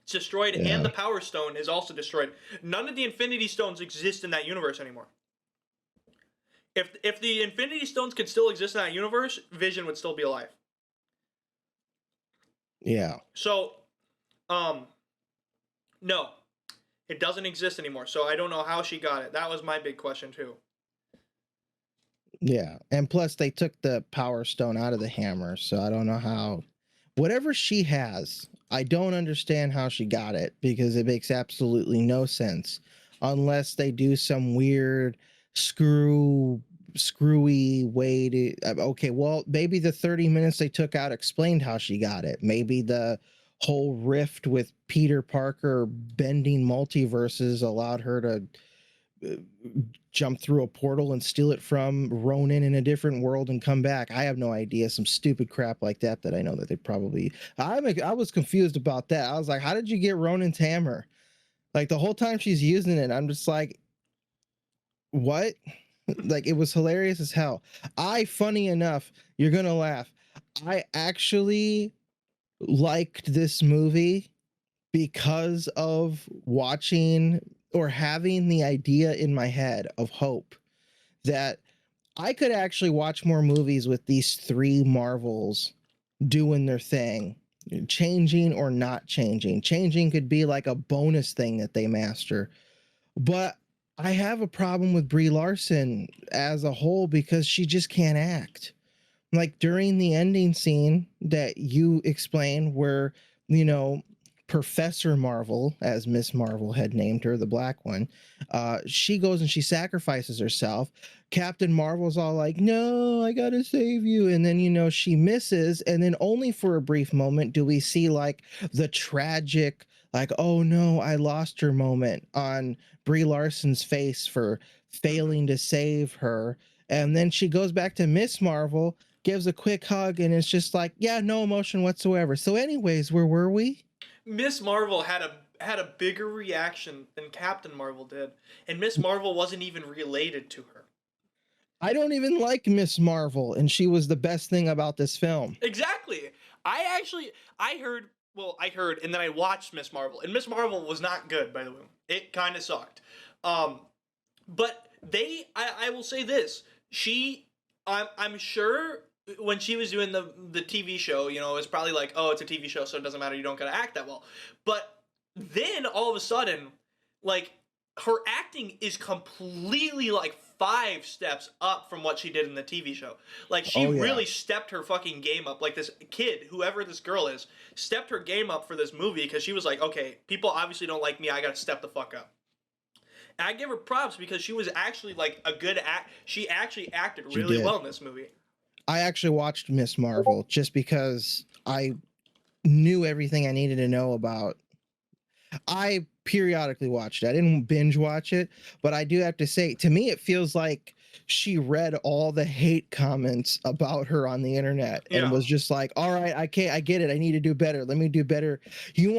It's destroyed, Yeah. and the Power Stone is also destroyed. None of the Infinity Stones exist in that universe anymore. If the Infinity Stones could still exist in that universe, Vision would still be alive. Yeah. So, no, it doesn't exist anymore. So I don't know how she got it. That was my big question too. Yeah. And plus they took the Power Stone out of the hammer, so I don't know how. Whatever she has, I don't understand how she got it because it makes absolutely no sense unless they do some weird screwy way to okay, well, maybe the 30 minutes they took out explained how she got it. Maybe the whole rift with Peter Parker bending multiverses allowed her to jump through a portal and steal it from Ronan in a different world and come back. I have no idea. Some stupid crap like that I know that they probably. I was confused about that. I was like, how did you get Ronan's hammer? Like the whole time she's using it, I'm just like, what? Like it was hilarious as hell. Funny enough, you're gonna laugh. I actually liked this movie because of watching or having the idea in my head of Hope that I could actually watch more movies with these three Marvels doing their thing, changing or not changing. Changing could be like a bonus thing that they master. But I have a problem with Brie Larson as a whole because she just can't act. Like during the ending scene that you explained where, Professor Marvel, as Miss Marvel had named her, the black one, she goes and she sacrifices herself. Captain Marvel's all like, no, I gotta save you. And then, she misses. And then only for a brief moment do we see like the tragic, like, oh no, I lost her moment on Brie Larson's face for failing to save her. And then she goes back to Miss Marvel, gives a quick hug, and it's just like, yeah, no emotion whatsoever. So anyways, where were we? Miss Marvel had a bigger reaction than Captain Marvel did, and Miss Marvel wasn't even related to her. I don't even like Miss Marvel, and she was the best thing about this film. Exactly. I heard, and then I watched Miss Marvel, and Miss Marvel was not good, by the way. It kind of sucked. But I will say this. I'm sure when she was doing the TV show, it's probably like, oh, it's a TV show, so it doesn't matter, you don't gotta act that well. But then all of a sudden, like, her acting is completely like 5 steps up from what she did in the TV show. Like, she really stepped her fucking game up. Like, this kid, whoever this girl is, stepped her game up for this movie because she was like, okay, people obviously don't like me, I gotta step the fuck up. And I give her props because she was actually like a good she actually acted really well in this movie. I actually watched Miss Marvel just because I knew everything I needed to know about. I periodically watched it. I didn't binge watch it, but I do have to say, to me, it feels like she read all the hate comments about her on the internet and was just like, all right, I get it. I need to do better. Let me do better. Here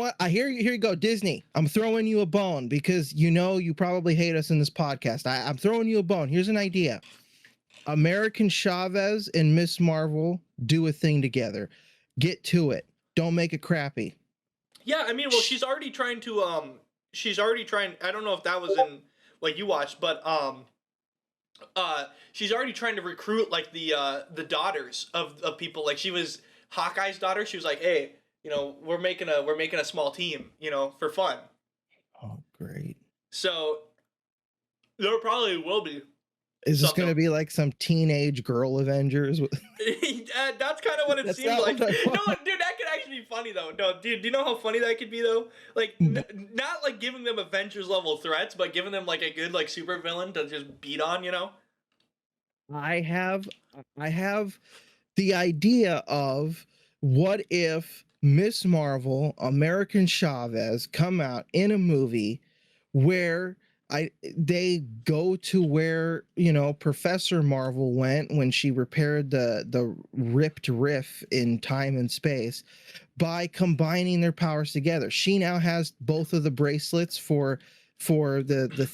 you go, Disney. I'm throwing you a bone because you probably hate us in this podcast. I'm throwing you a bone. Here's an idea. American Chavez and Miss Marvel do a thing together. Get to it. Don't make it crappy. Yeah, I mean, well, she's already trying. I don't know if that was in what you watched, but she's already trying to recruit like the daughters of people. Like, she was Hawkeye's daughter. She was like, hey, we're making a small team, for fun. Oh, great. So there probably will be. Is this going to be like some teenage girl Avengers? That's kind of what it seems like. No, dude, that could actually be funny though. No, dude, do you know how funny that could be though? Like, not like giving them Avengers level threats, but giving them like a good like super villain to just beat on. I have the idea of what if Miss Marvel, American Chavez come out in a movie where they go to where Professor Marvel went when she repaired the ripped rift in time and space by combining their powers together. She now has both of the bracelets for the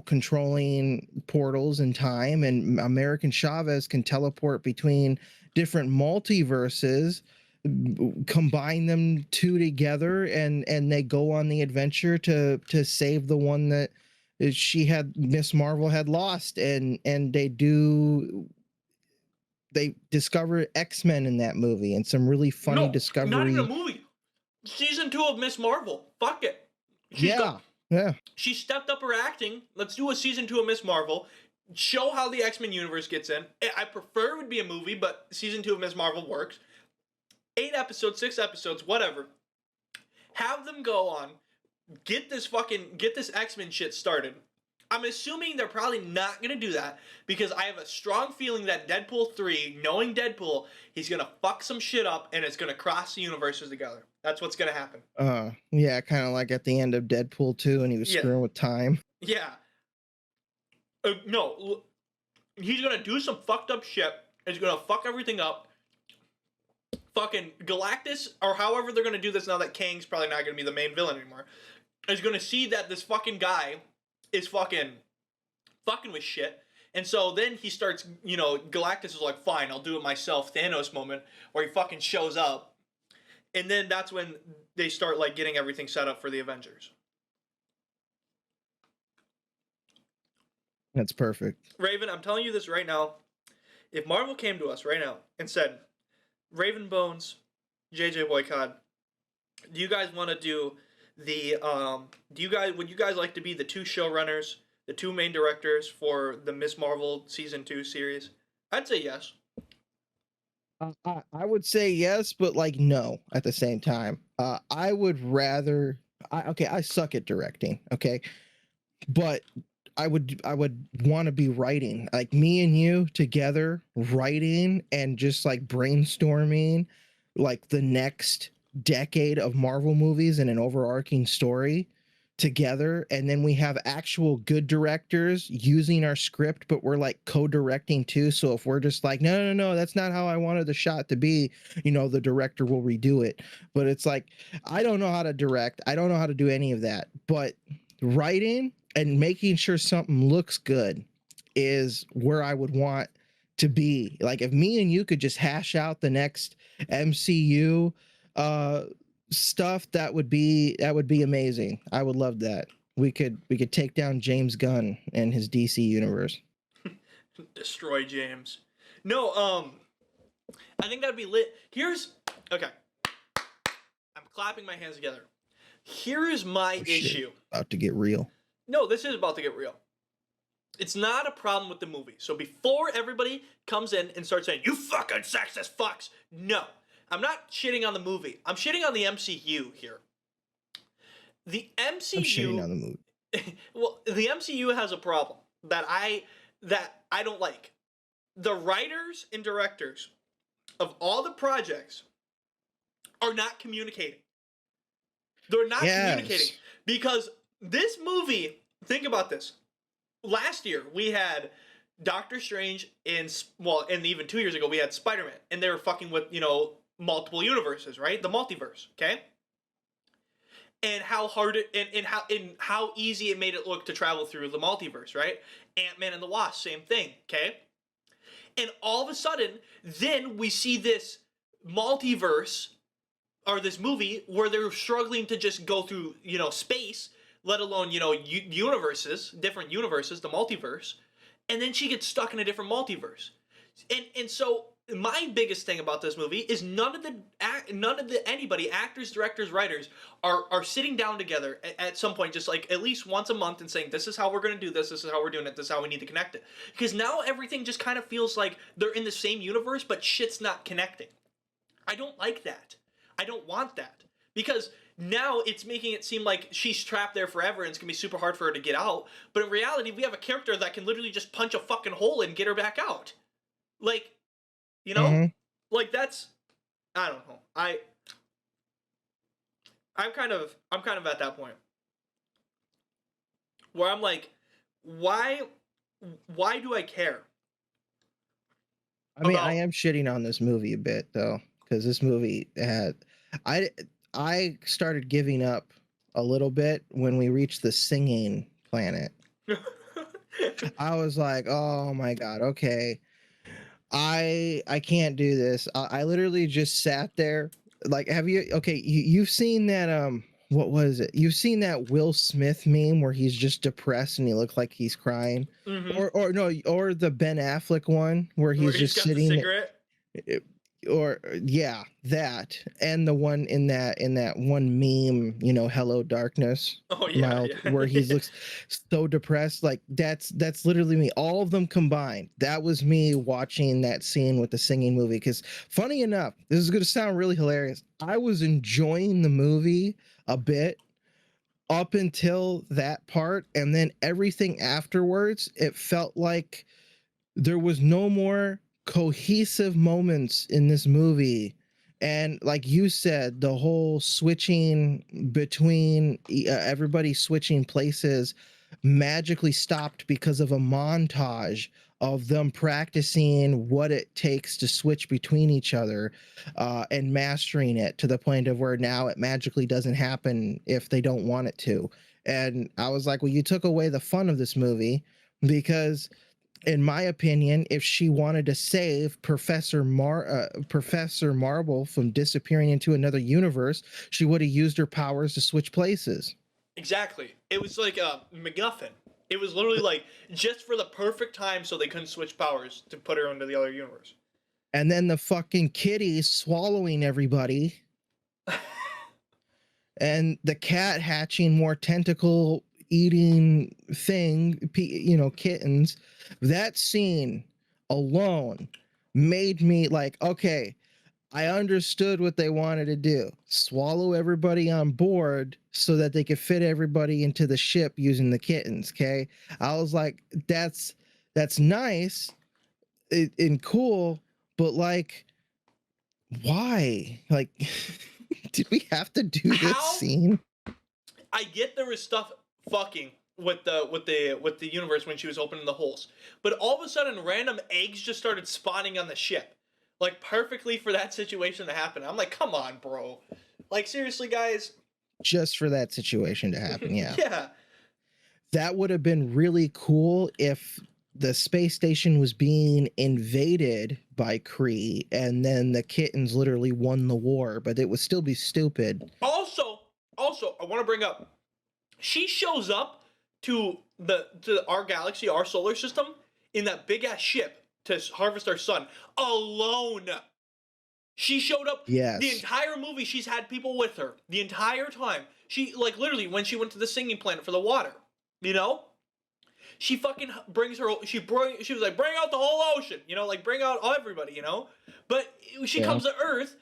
controlling portals in time, and American Chavez can teleport between different multiverses, combine them two together, and they go on the adventure to save the one that Miss Marvel had lost, and they discover X-Men in that movie and some really funny discovery. Not even a movie. Season 2 of Miss Marvel. Fuck it. Yeah. She stepped up her acting. Let's do a season 2 of Miss Marvel. Show how the X-Men universe gets in. I prefer it would be a movie, but season 2 of Miss Marvel works. 8 episodes, 6 episodes, whatever. Have them go on. Get this X-Men shit started. I'm assuming they're probably not going to do that because I have a strong feeling that Deadpool 3, knowing Deadpool, he's going to fuck some shit up and it's going to cross the universes together. That's what's going to happen. Yeah, kind of like at the end of Deadpool 2 and he was screwing with time. Yeah. No, he's gonna do some fucked up shit. He's gonna fuck everything up. Fucking Galactus, or however they're gonna do this now that Kang's probably not gonna be the main villain anymore, is gonna see that this fucking guy is fucking with shit. And so then he starts, Galactus is like, fine, I'll do it myself. Thanos moment where he fucking shows up. And then that's when they start like getting everything set up for the Avengers. That's perfect. Raven, I'm telling you this right now. If Marvel came to us right now and said, Raven Bones, JJ Boycott, do you guys want to do the would you guys like to be the two showrunners, the two main directors for the Miss Marvel season 2 series? I'd say yes. I would say yes, but like no at the same time. I would rather. I suck at directing. Okay, but I would want to be writing, like me and you together writing and just like brainstorming like the next decade of Marvel movies and an overarching story together, and then we have actual good directors using our script, but we're like co-directing too. So if we're just like no, that's not how I wanted the shot to be, the director will redo it. But it's like, I don't know how to direct, I don't know how to do any of that, but writing and making sure something looks good is where I would want to be. Like if me and you could just hash out the next MCU stuff, that would be amazing. I would love that. We could take down James Gunn and his DC universe. Destroy James. No, I think that'd be lit. Okay. I'm clapping my hands together. Here is my issue. About to get real. No, this is about to get real. It's not a problem with the movie. So before everybody comes in and starts saying, you fucking sexist fucks, no. I'm not shitting on the movie. I'm shitting on the MCU here. The MCU... I'm shitting on the movie. Well, the MCU has a problem that I don't like. The writers and directors of all the projects are not communicating. They're not communicating. Because this movie, think about this. Last year, we had Doctor Strange and even 2 years ago, we had Spider-Man. And they were fucking with, multiple universes, right? The multiverse, okay? And how hard how easy it made it look to travel through the multiverse, right? Ant-Man and the Wasp, same thing, okay? And all of a sudden, then we see this multiverse, or this movie, where they're struggling to just go through, space, let alone, universes, different universes, the multiverse, and then she gets stuck in a different multiverse. And so my biggest thing about this movie is none of the anybody, actors, directors, writers, are sitting down together at some point, just like at least once a month, and saying, this is how we're going to do this is how we're doing it, this is how we need to connect it. Because now everything just kind of feels like they're in the same universe, but shit's not connecting. I don't like that. I don't want that. Because now it's making it seem like she's trapped there forever and it's going to be super hard for her to get out. But in reality, we have a character that can literally just punch a fucking hole and get her back out. Like, like that's, I don't know. I'm kind of at that point where I'm like, why do I care? I mean, I am shitting on this movie a bit though, because this movie had, I started giving up a little bit when we reached the singing planet. I was like, oh my God, okay. I can't do this. I literally just sat there. Like, you've seen that, what was it? You've seen that Will Smith meme where he's just depressed and he looks like he's crying? Mm-hmm. Or the Ben Affleck one where he's just got sitting. The cigarette? That, and the one in that one meme, Hello Darkness. Oh yeah, where he looks so depressed. Like that's literally me. All of them combined. That was me watching that scene with the singing movie. Because funny enough, this is going to sound really hilarious, I was enjoying the movie a bit up until that part, and then everything afterwards, it felt like there was no more cohesive moments in this movie. And like you said, the whole switching between everybody switching places, magically stopped because of a montage of them practicing what it takes to switch between each other, and mastering it to the point of where now it magically doesn't happen if they don't want it to. And I was like, well, you took away the fun of this movie, because in my opinion, if she wanted to save Professor Marble from disappearing into another universe, she would have used her powers to switch places. Exactly. It was like a MacGuffin. It was literally like just for the perfect time so they couldn't switch powers to put her into the other universe. And then the fucking kitty swallowing everybody, and the cat hatching more tentacle eating kittens. That scene alone made me like, okay, I understood what they wanted to do. Swallow everybody on board so that they could fit everybody into the ship using the kittens. Okay. I was like, that's nice and cool, but like, why? Like, did we have to do this How? scene? I get there was stuff fucking with the universe when she was opening the holes, but all of a sudden random eggs just started spawning on the ship, like perfectly for that situation to happen. I'm like, come on, bro. Like seriously, guys. Just for that situation to happen, yeah. Yeah. That would have been really cool if the space station was being invaded by Kree and then the kittens literally won the war, but it would still be stupid. Also, I want to bring up, she shows up to our galaxy, our solar system, in that big ass ship to harvest our sun alone. She showed up. Yes. The entire movie, she's had people with her the entire time. She like literally when she went to the singing planet for the water, you know. She fucking brings her. She was like, bring out the whole ocean, you know, like bring out everybody, you know. But she comes to Earth,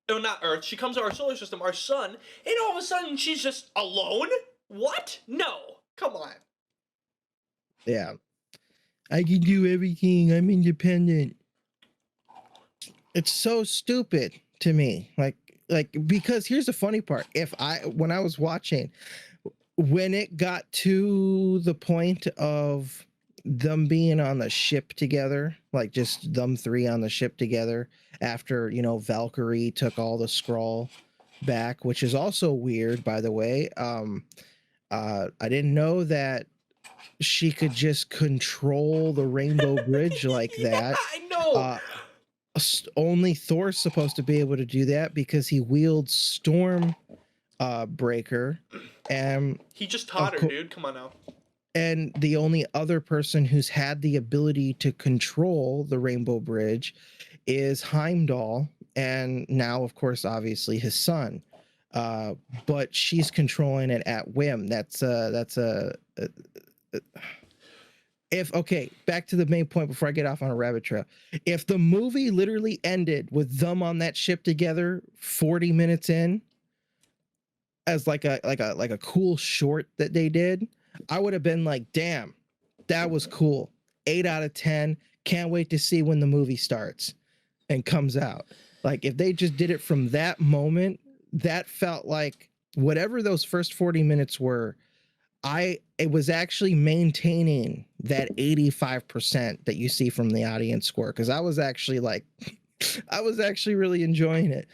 or not Earth. She comes to our solar system, our sun, and all of a sudden she's just alone. What? No, come on. Yeah. I can do everything. I'm independent. It's so stupid to me. Like because here's the funny part. When I was watching, when it got to the point of them being on the ship together, like just them three on the ship together after, Valkyrie took all the Skrull back, which is also weird, by the way. I didn't know that she could just control the Rainbow Bridge like that. I know. Only Thor's supposed to be able to do that because he wields Storm Breaker, and he just taught her, dude. Come on now. And the only other person who's had the ability to control the Rainbow Bridge is Heimdall, and now, of course, obviously his son. But she's controlling it at whim. Back to the main point before I get off on a rabbit trail. If the movie literally ended with them on that ship together 40 minutes in as like a cool short that they did, I would have been like, damn, that was cool. 8 out of 10. Can't wait to see when the movie starts and comes out. Like if they just did it from that moment, that felt like whatever those first 40 minutes were, it was actually maintaining that 85% that you see from the audience score. Cause I was actually really enjoying it.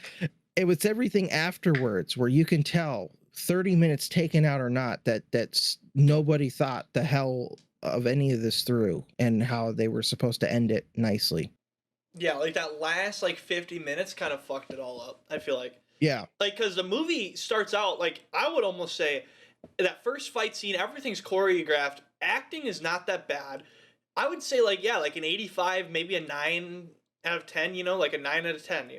It was everything afterwards where you can tell 30 minutes taken out or not, that's nobody thought the hell of any of this through and how they were supposed to end it nicely. Yeah. Like that last 50 minutes kind of fucked it all up. I feel like, yeah, like, cause the movie starts out I would almost say, that first fight scene, everything's choreographed. Acting is not that bad. I would say an 85, maybe a 9 out of 10, like a 9 out of 10,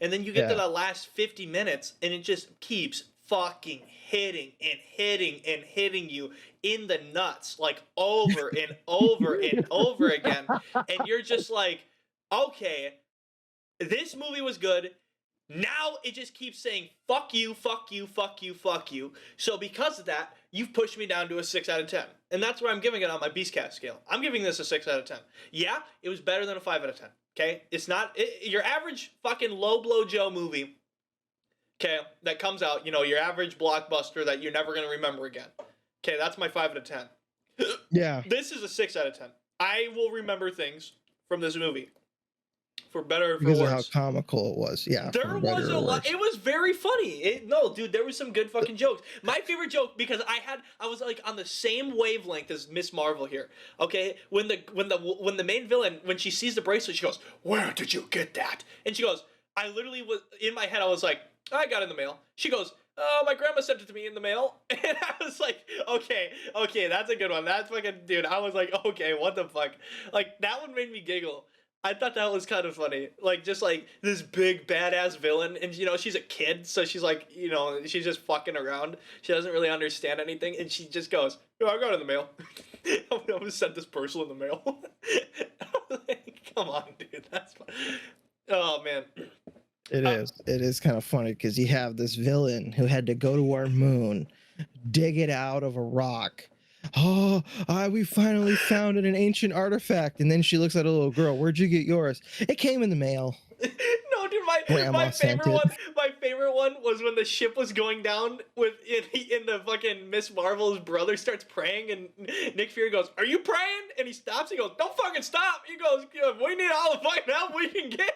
And then you get to the last 50 minutes and it just keeps fucking hitting and hitting and hitting you in the nuts, over and over and over again. And you're just like, okay, this movie was good. Now it just keeps saying, fuck you, fuck you, fuck you, fuck you. So because of that, you've pushed me down to a 6 out of 10. And that's where I'm giving it on my Beastcast scale. I'm giving this a 6 out of 10. Yeah, it was better than a 5 out of 10. Okay? It's not your average fucking low blow Joe movie, okay, that comes out, your average blockbuster that you're never going to remember again. Okay, that's my 5 out of 10. Yeah, This is a 6 out of 10. I will remember things from this movie, for better or for because of how worse. comical it was. Yeah, There for was better a or lot. worse. It was very funny. No, dude, there was some good fucking jokes. My favorite joke, because I was like on the same wavelength as Miss Marvel here. Okay, when the main villain, when she sees the bracelet, she goes, "Where did you get that?" And she goes, "I literally was in my head. I was like, I got it in the mail." She goes, "Oh, my grandma sent it to me in the mail," and I was like, okay, that's a good one. That's fucking, dude. I was like, okay, what the fuck? Like, that one made me giggle. I thought that was kind of funny. Like, just like this big badass villain, and she's a kid, so she's like, she's just fucking around. She doesn't really understand anything, and she just goes, "Oh, I got it in the mail. I'm gonna send this parcel in the mail." I was like, come on, dude, that's fun. Oh man. It is. It is kind of funny because you have this villain who had to go to our moon, dig it out of a rock. Oh, we finally found an ancient artifact. And then she looks at a little girl. Where'd you get yours? It came in the mail. No, dude, my Grandma sent favorite it. one. My favorite one was when the ship was going down with in the fucking Miss Marvel's brother starts praying, and Nick Fury goes, "Are you praying?" And he stops. He goes, "Don't fucking stop." He goes, "We need all the fucking help we can get."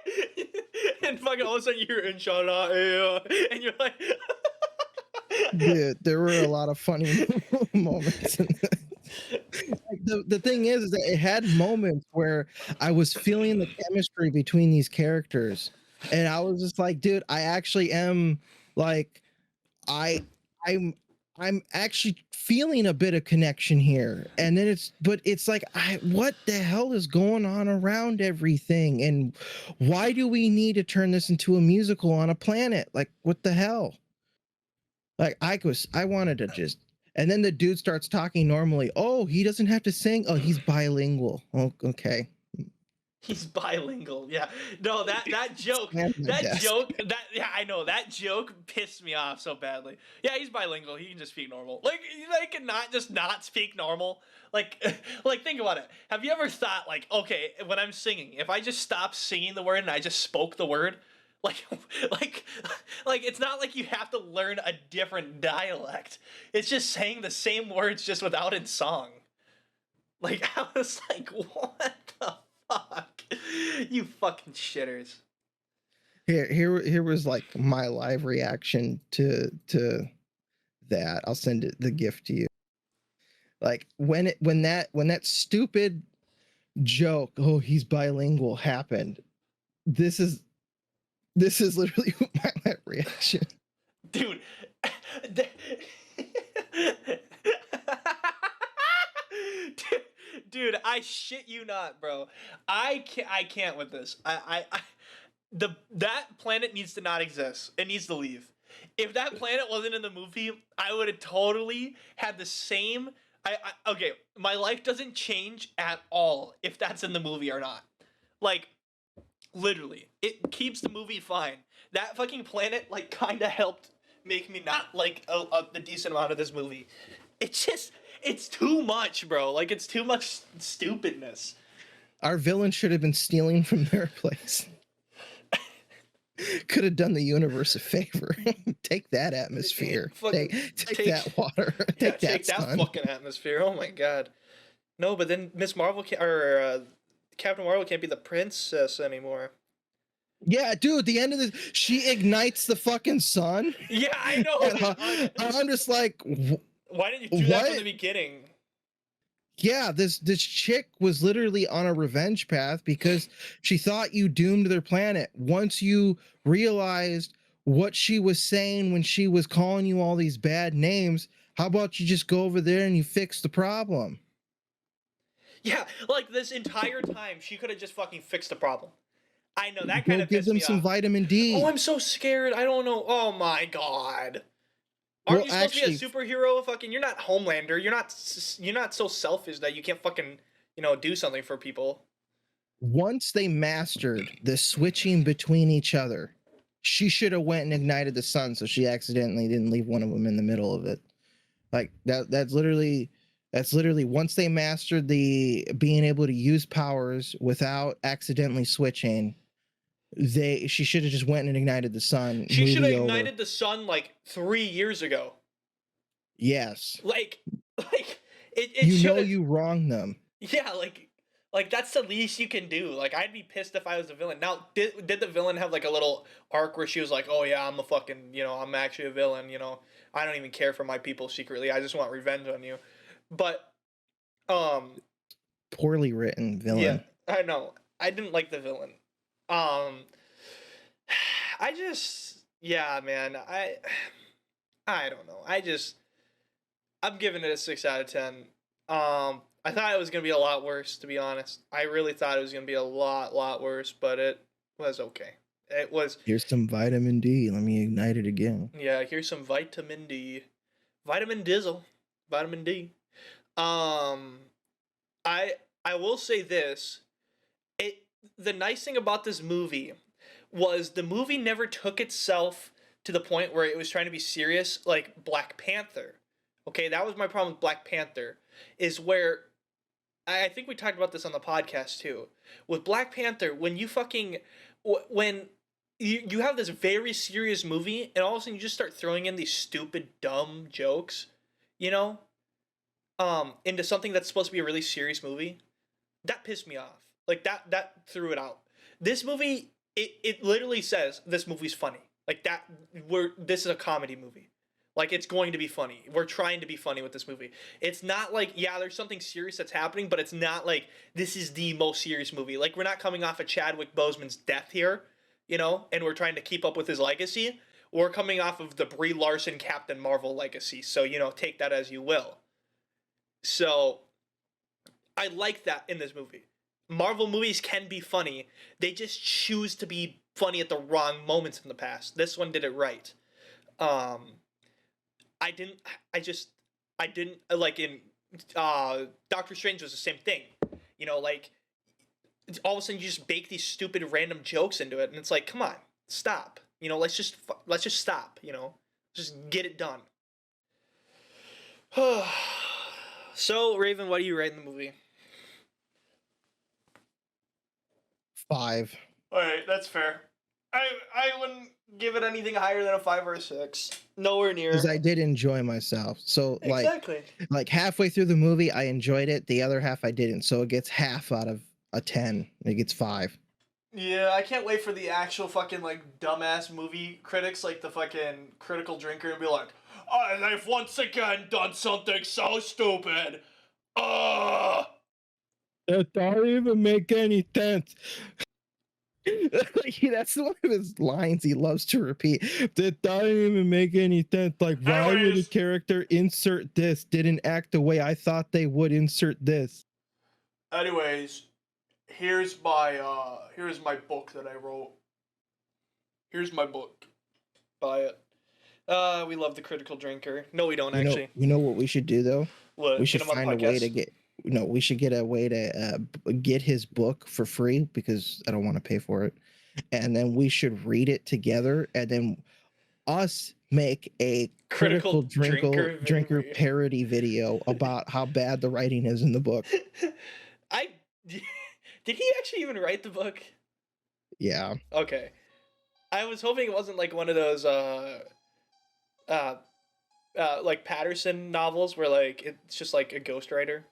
And fucking all of a sudden you hear "Inshallah," and you're like, Dude, there were a lot of funny moments. Like, the thing is that it had moments where I was feeling the chemistry between these characters, and I was just like, dude, I actually am like, I I'm actually feeling a bit of connection here. And then it's like, what the hell is going on around everything, and why do we need to turn this into a musical on a planet? Like, what the hell? Like, I wanted to just, and then the dude starts talking normally. Oh, he doesn't have to sing. Oh, he's bilingual. Oh, okay. he's bilingual. Yeah. No, that joke, Slammed my desk. yeah, I know that joke pissed me off so badly. Yeah, he's bilingual. He can just speak normal. Like, they can not speak normal. Like, like, think about it. Have you ever thought, like, okay, when I'm singing, if I just stopped singing the word and I just spoke the word, like, like, like, it's not like you have to learn a different dialect. It's just saying the same words just without in song. Like, I was like, what the fuck? You fucking shitters. Here was like my live reaction to that. I'll send the gift to you. Like, when that stupid joke, oh, he's bilingual, happened. This is literally my reaction. Dude. Dude, I shit you not, bro. I can't with this. That planet needs to not exist. It needs to leave. If that planet wasn't in the movie, I would have totally had the same. Okay, my life doesn't change at all if that's in the movie or not. Like, literally, it keeps the movie fine. That fucking planet, like, kind of helped make me not like a decent amount of this movie. It's too much, bro. Like, it's too much stupidness. Our villain should have been stealing from their place. Could have done the universe a favor. Take that atmosphere. Take that water. Yeah, take that sun. fucking atmosphere. Oh my god. No, but then Miss Marvel Captain Marvel can't be the princess anymore. Yeah, dude, the end of this, she ignites the fucking sun. Yeah, I know. And, I'm just like, why didn't you do that what? from the beginning? Yeah, this chick was literally on a revenge path because she thought you doomed their planet. Once you realized what she was saying when she was calling you all these bad names, how about you just go over there and you fix the problem? Yeah, like, this entire time she could have just fucking fixed the problem. I know that Go kind of give pissed them me some off. vitamin D. Oh, I'm so scared. I don't know. Oh my god. Aren't you supposed to be a superhero? Fucking, you're not Homelander. You're not so selfish that you can't fucking, do something for people. Once they mastered the switching between each other, she should have went and ignited the sun so she accidentally didn't leave one of them in the middle of it. Like, that's literally once they mastered the being able to use powers without accidentally switching, she should have just went and ignited the sun. She should have ignited the sun like 3 years ago. Yes. Like it You know should've- you wronged them. Yeah, like that's the least you can do. Like I'd be pissed if I was the villain. Now, did the villain have like a little arc where she was like, "Oh yeah, I'm a fucking, I'm actually a villain, I don't even care for my people secretly. I just want revenge on you." But Poorly written villain. yeah, I know. I didn't like the villain. Um I just yeah, man. I don't know. I'm giving it a 6 out of 10. I thought it was gonna be a lot worse, to be honest. I really thought it was gonna be a lot worse, but it was okay. It was Here's some vitamin D. Let me ignite it again. yeah. Here's some vitamin D, vitamin Dizzle, vitamin D. I will say this. The nice thing about this movie was the movie never took itself to the point where it was trying to be serious like Black Panther. Okay, that was my problem with Black Panther, is where I think we talked about this on the podcast too. With Black Panther, when you fucking when you have this very serious movie and all of a sudden you just start throwing in these stupid dumb jokes, you know, into something that's supposed to be a really serious movie, that pissed me off. Like that threw it out. This movie, it literally says this movie's funny. Like this is a comedy movie. Like it's going to be funny. We're trying to be funny with this movie. It's not like, yeah, there's something serious that's happening, but it's not like this is the most serious movie. Like we're not coming off of Chadwick Boseman's death here, and we're trying to keep up with his legacy. We're coming off of the Brie Larson Captain Marvel legacy. So, take that as you will. So I like that in this movie. Marvel movies can be funny. They just choose to be funny at the wrong moments in the past. This one did it right. I didn't like in Doctor Strange was the same thing. Like all of a sudden you just bake these stupid random jokes into it and it's like, come on, stop. Let's just stop, just get it done. So, Raven, what do you rate in the movie? 5. All right, that's fair. I wouldn't give it anything higher than a 5 or a 6. Nowhere near. Because I did enjoy myself. So Exactly. like halfway through the movie, I enjoyed it. The other half I didn't. So it gets half out of a 10. It gets 5. Yeah, I can't wait for the actual fucking like dumbass movie critics, like the fucking Critical Drinker, and be like, "Oh, they've once again done something so stupid." That don't even make any sense. That's one of his lines he loves to repeat. That don't even make any sense. Like, why would a Anyways. character insert this? Didn't act the way I thought they would insert this. Anyways, here's my book that I wrote. Here's my book. Buy it. We love the Critical Drinker. No, we don't actually. You know what we should do though? What? We should Get him on find a way podcast? to get. No, we should get a way to get his book for free because I don't want to pay for it, and then we should read it together, and then us make a Critical critical Drinker drinker video. parody video about how bad the writing is in the book. Did he actually even write the book? Yeah. Okay. I was hoping it wasn't like one of those like Patterson novels where like it's just like a ghostwriter.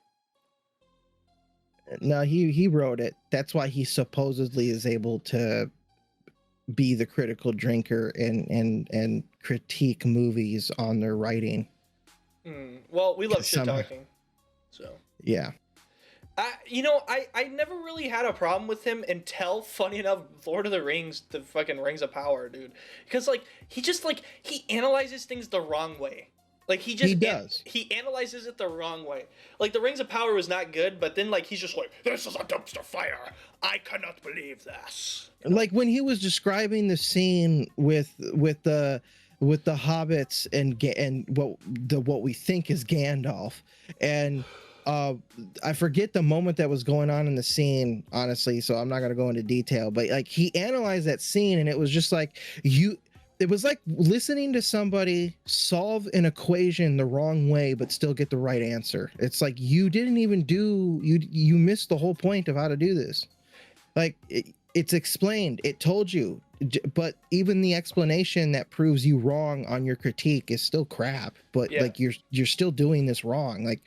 No, he wrote it. That's why he supposedly is able to be the critical drinker and critique movies on their writing. Well, we love shit Somehow. talking. So Yeah. I never really had a problem with him until, funny enough, Lord of the Rings, the fucking Rings of Power, dude. Because like he analyzes things the wrong way. Like he does. He analyzes it the wrong way. Like the Rings of Power was not good, but then like he's just like, this is a dumpster fire. I cannot believe this. Like when he was describing the scene with the hobbits and what we think is Gandalf, and I forget the moment that was going on in the scene, honestly, so I'm not going to go into detail, but like he analyzed that scene and it was just like it was like listening to somebody solve an equation the wrong way but still get the right answer. It's like you didn't even you missed the whole point of how to do this. Like it's explained, it told you, but even the explanation that proves you wrong on your critique is still crap. But Yeah. like you're still doing this wrong. Like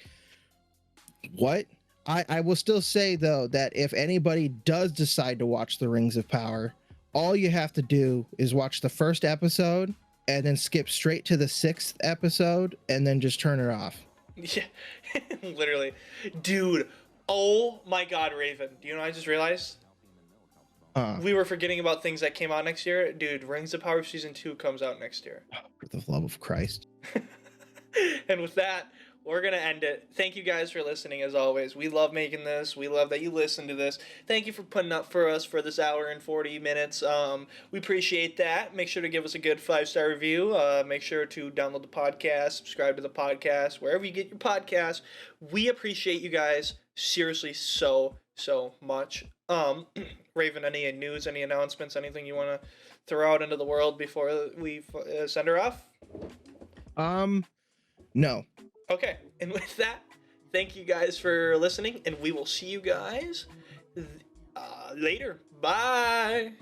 what? I will still say though that if anybody does decide to watch the Rings of Power, all you have to do is watch the first episode and then skip straight to the 6th episode and then just turn it off. Yeah, literally, dude. Oh my God, Raven. Do you know what I just realized? We were forgetting about things that came out next year, dude. Rings of Power season 2 comes out next year. For the love of Christ. And with that, we're gonna end it. Thank you guys for listening. As always, we love making this. We love that you listen to this. Thank you for putting up for us for this hour and 40 minutes. We appreciate that. Make sure to give us a good 5-star review. Make sure to download the podcast, subscribe to the podcast, wherever you get your podcasts. We appreciate you guys seriously so much. Raven, any news, any announcements, anything you want to throw out into the world before we send her off? No. Okay, and with that, thank you guys for listening, and we will see you guys later. Bye.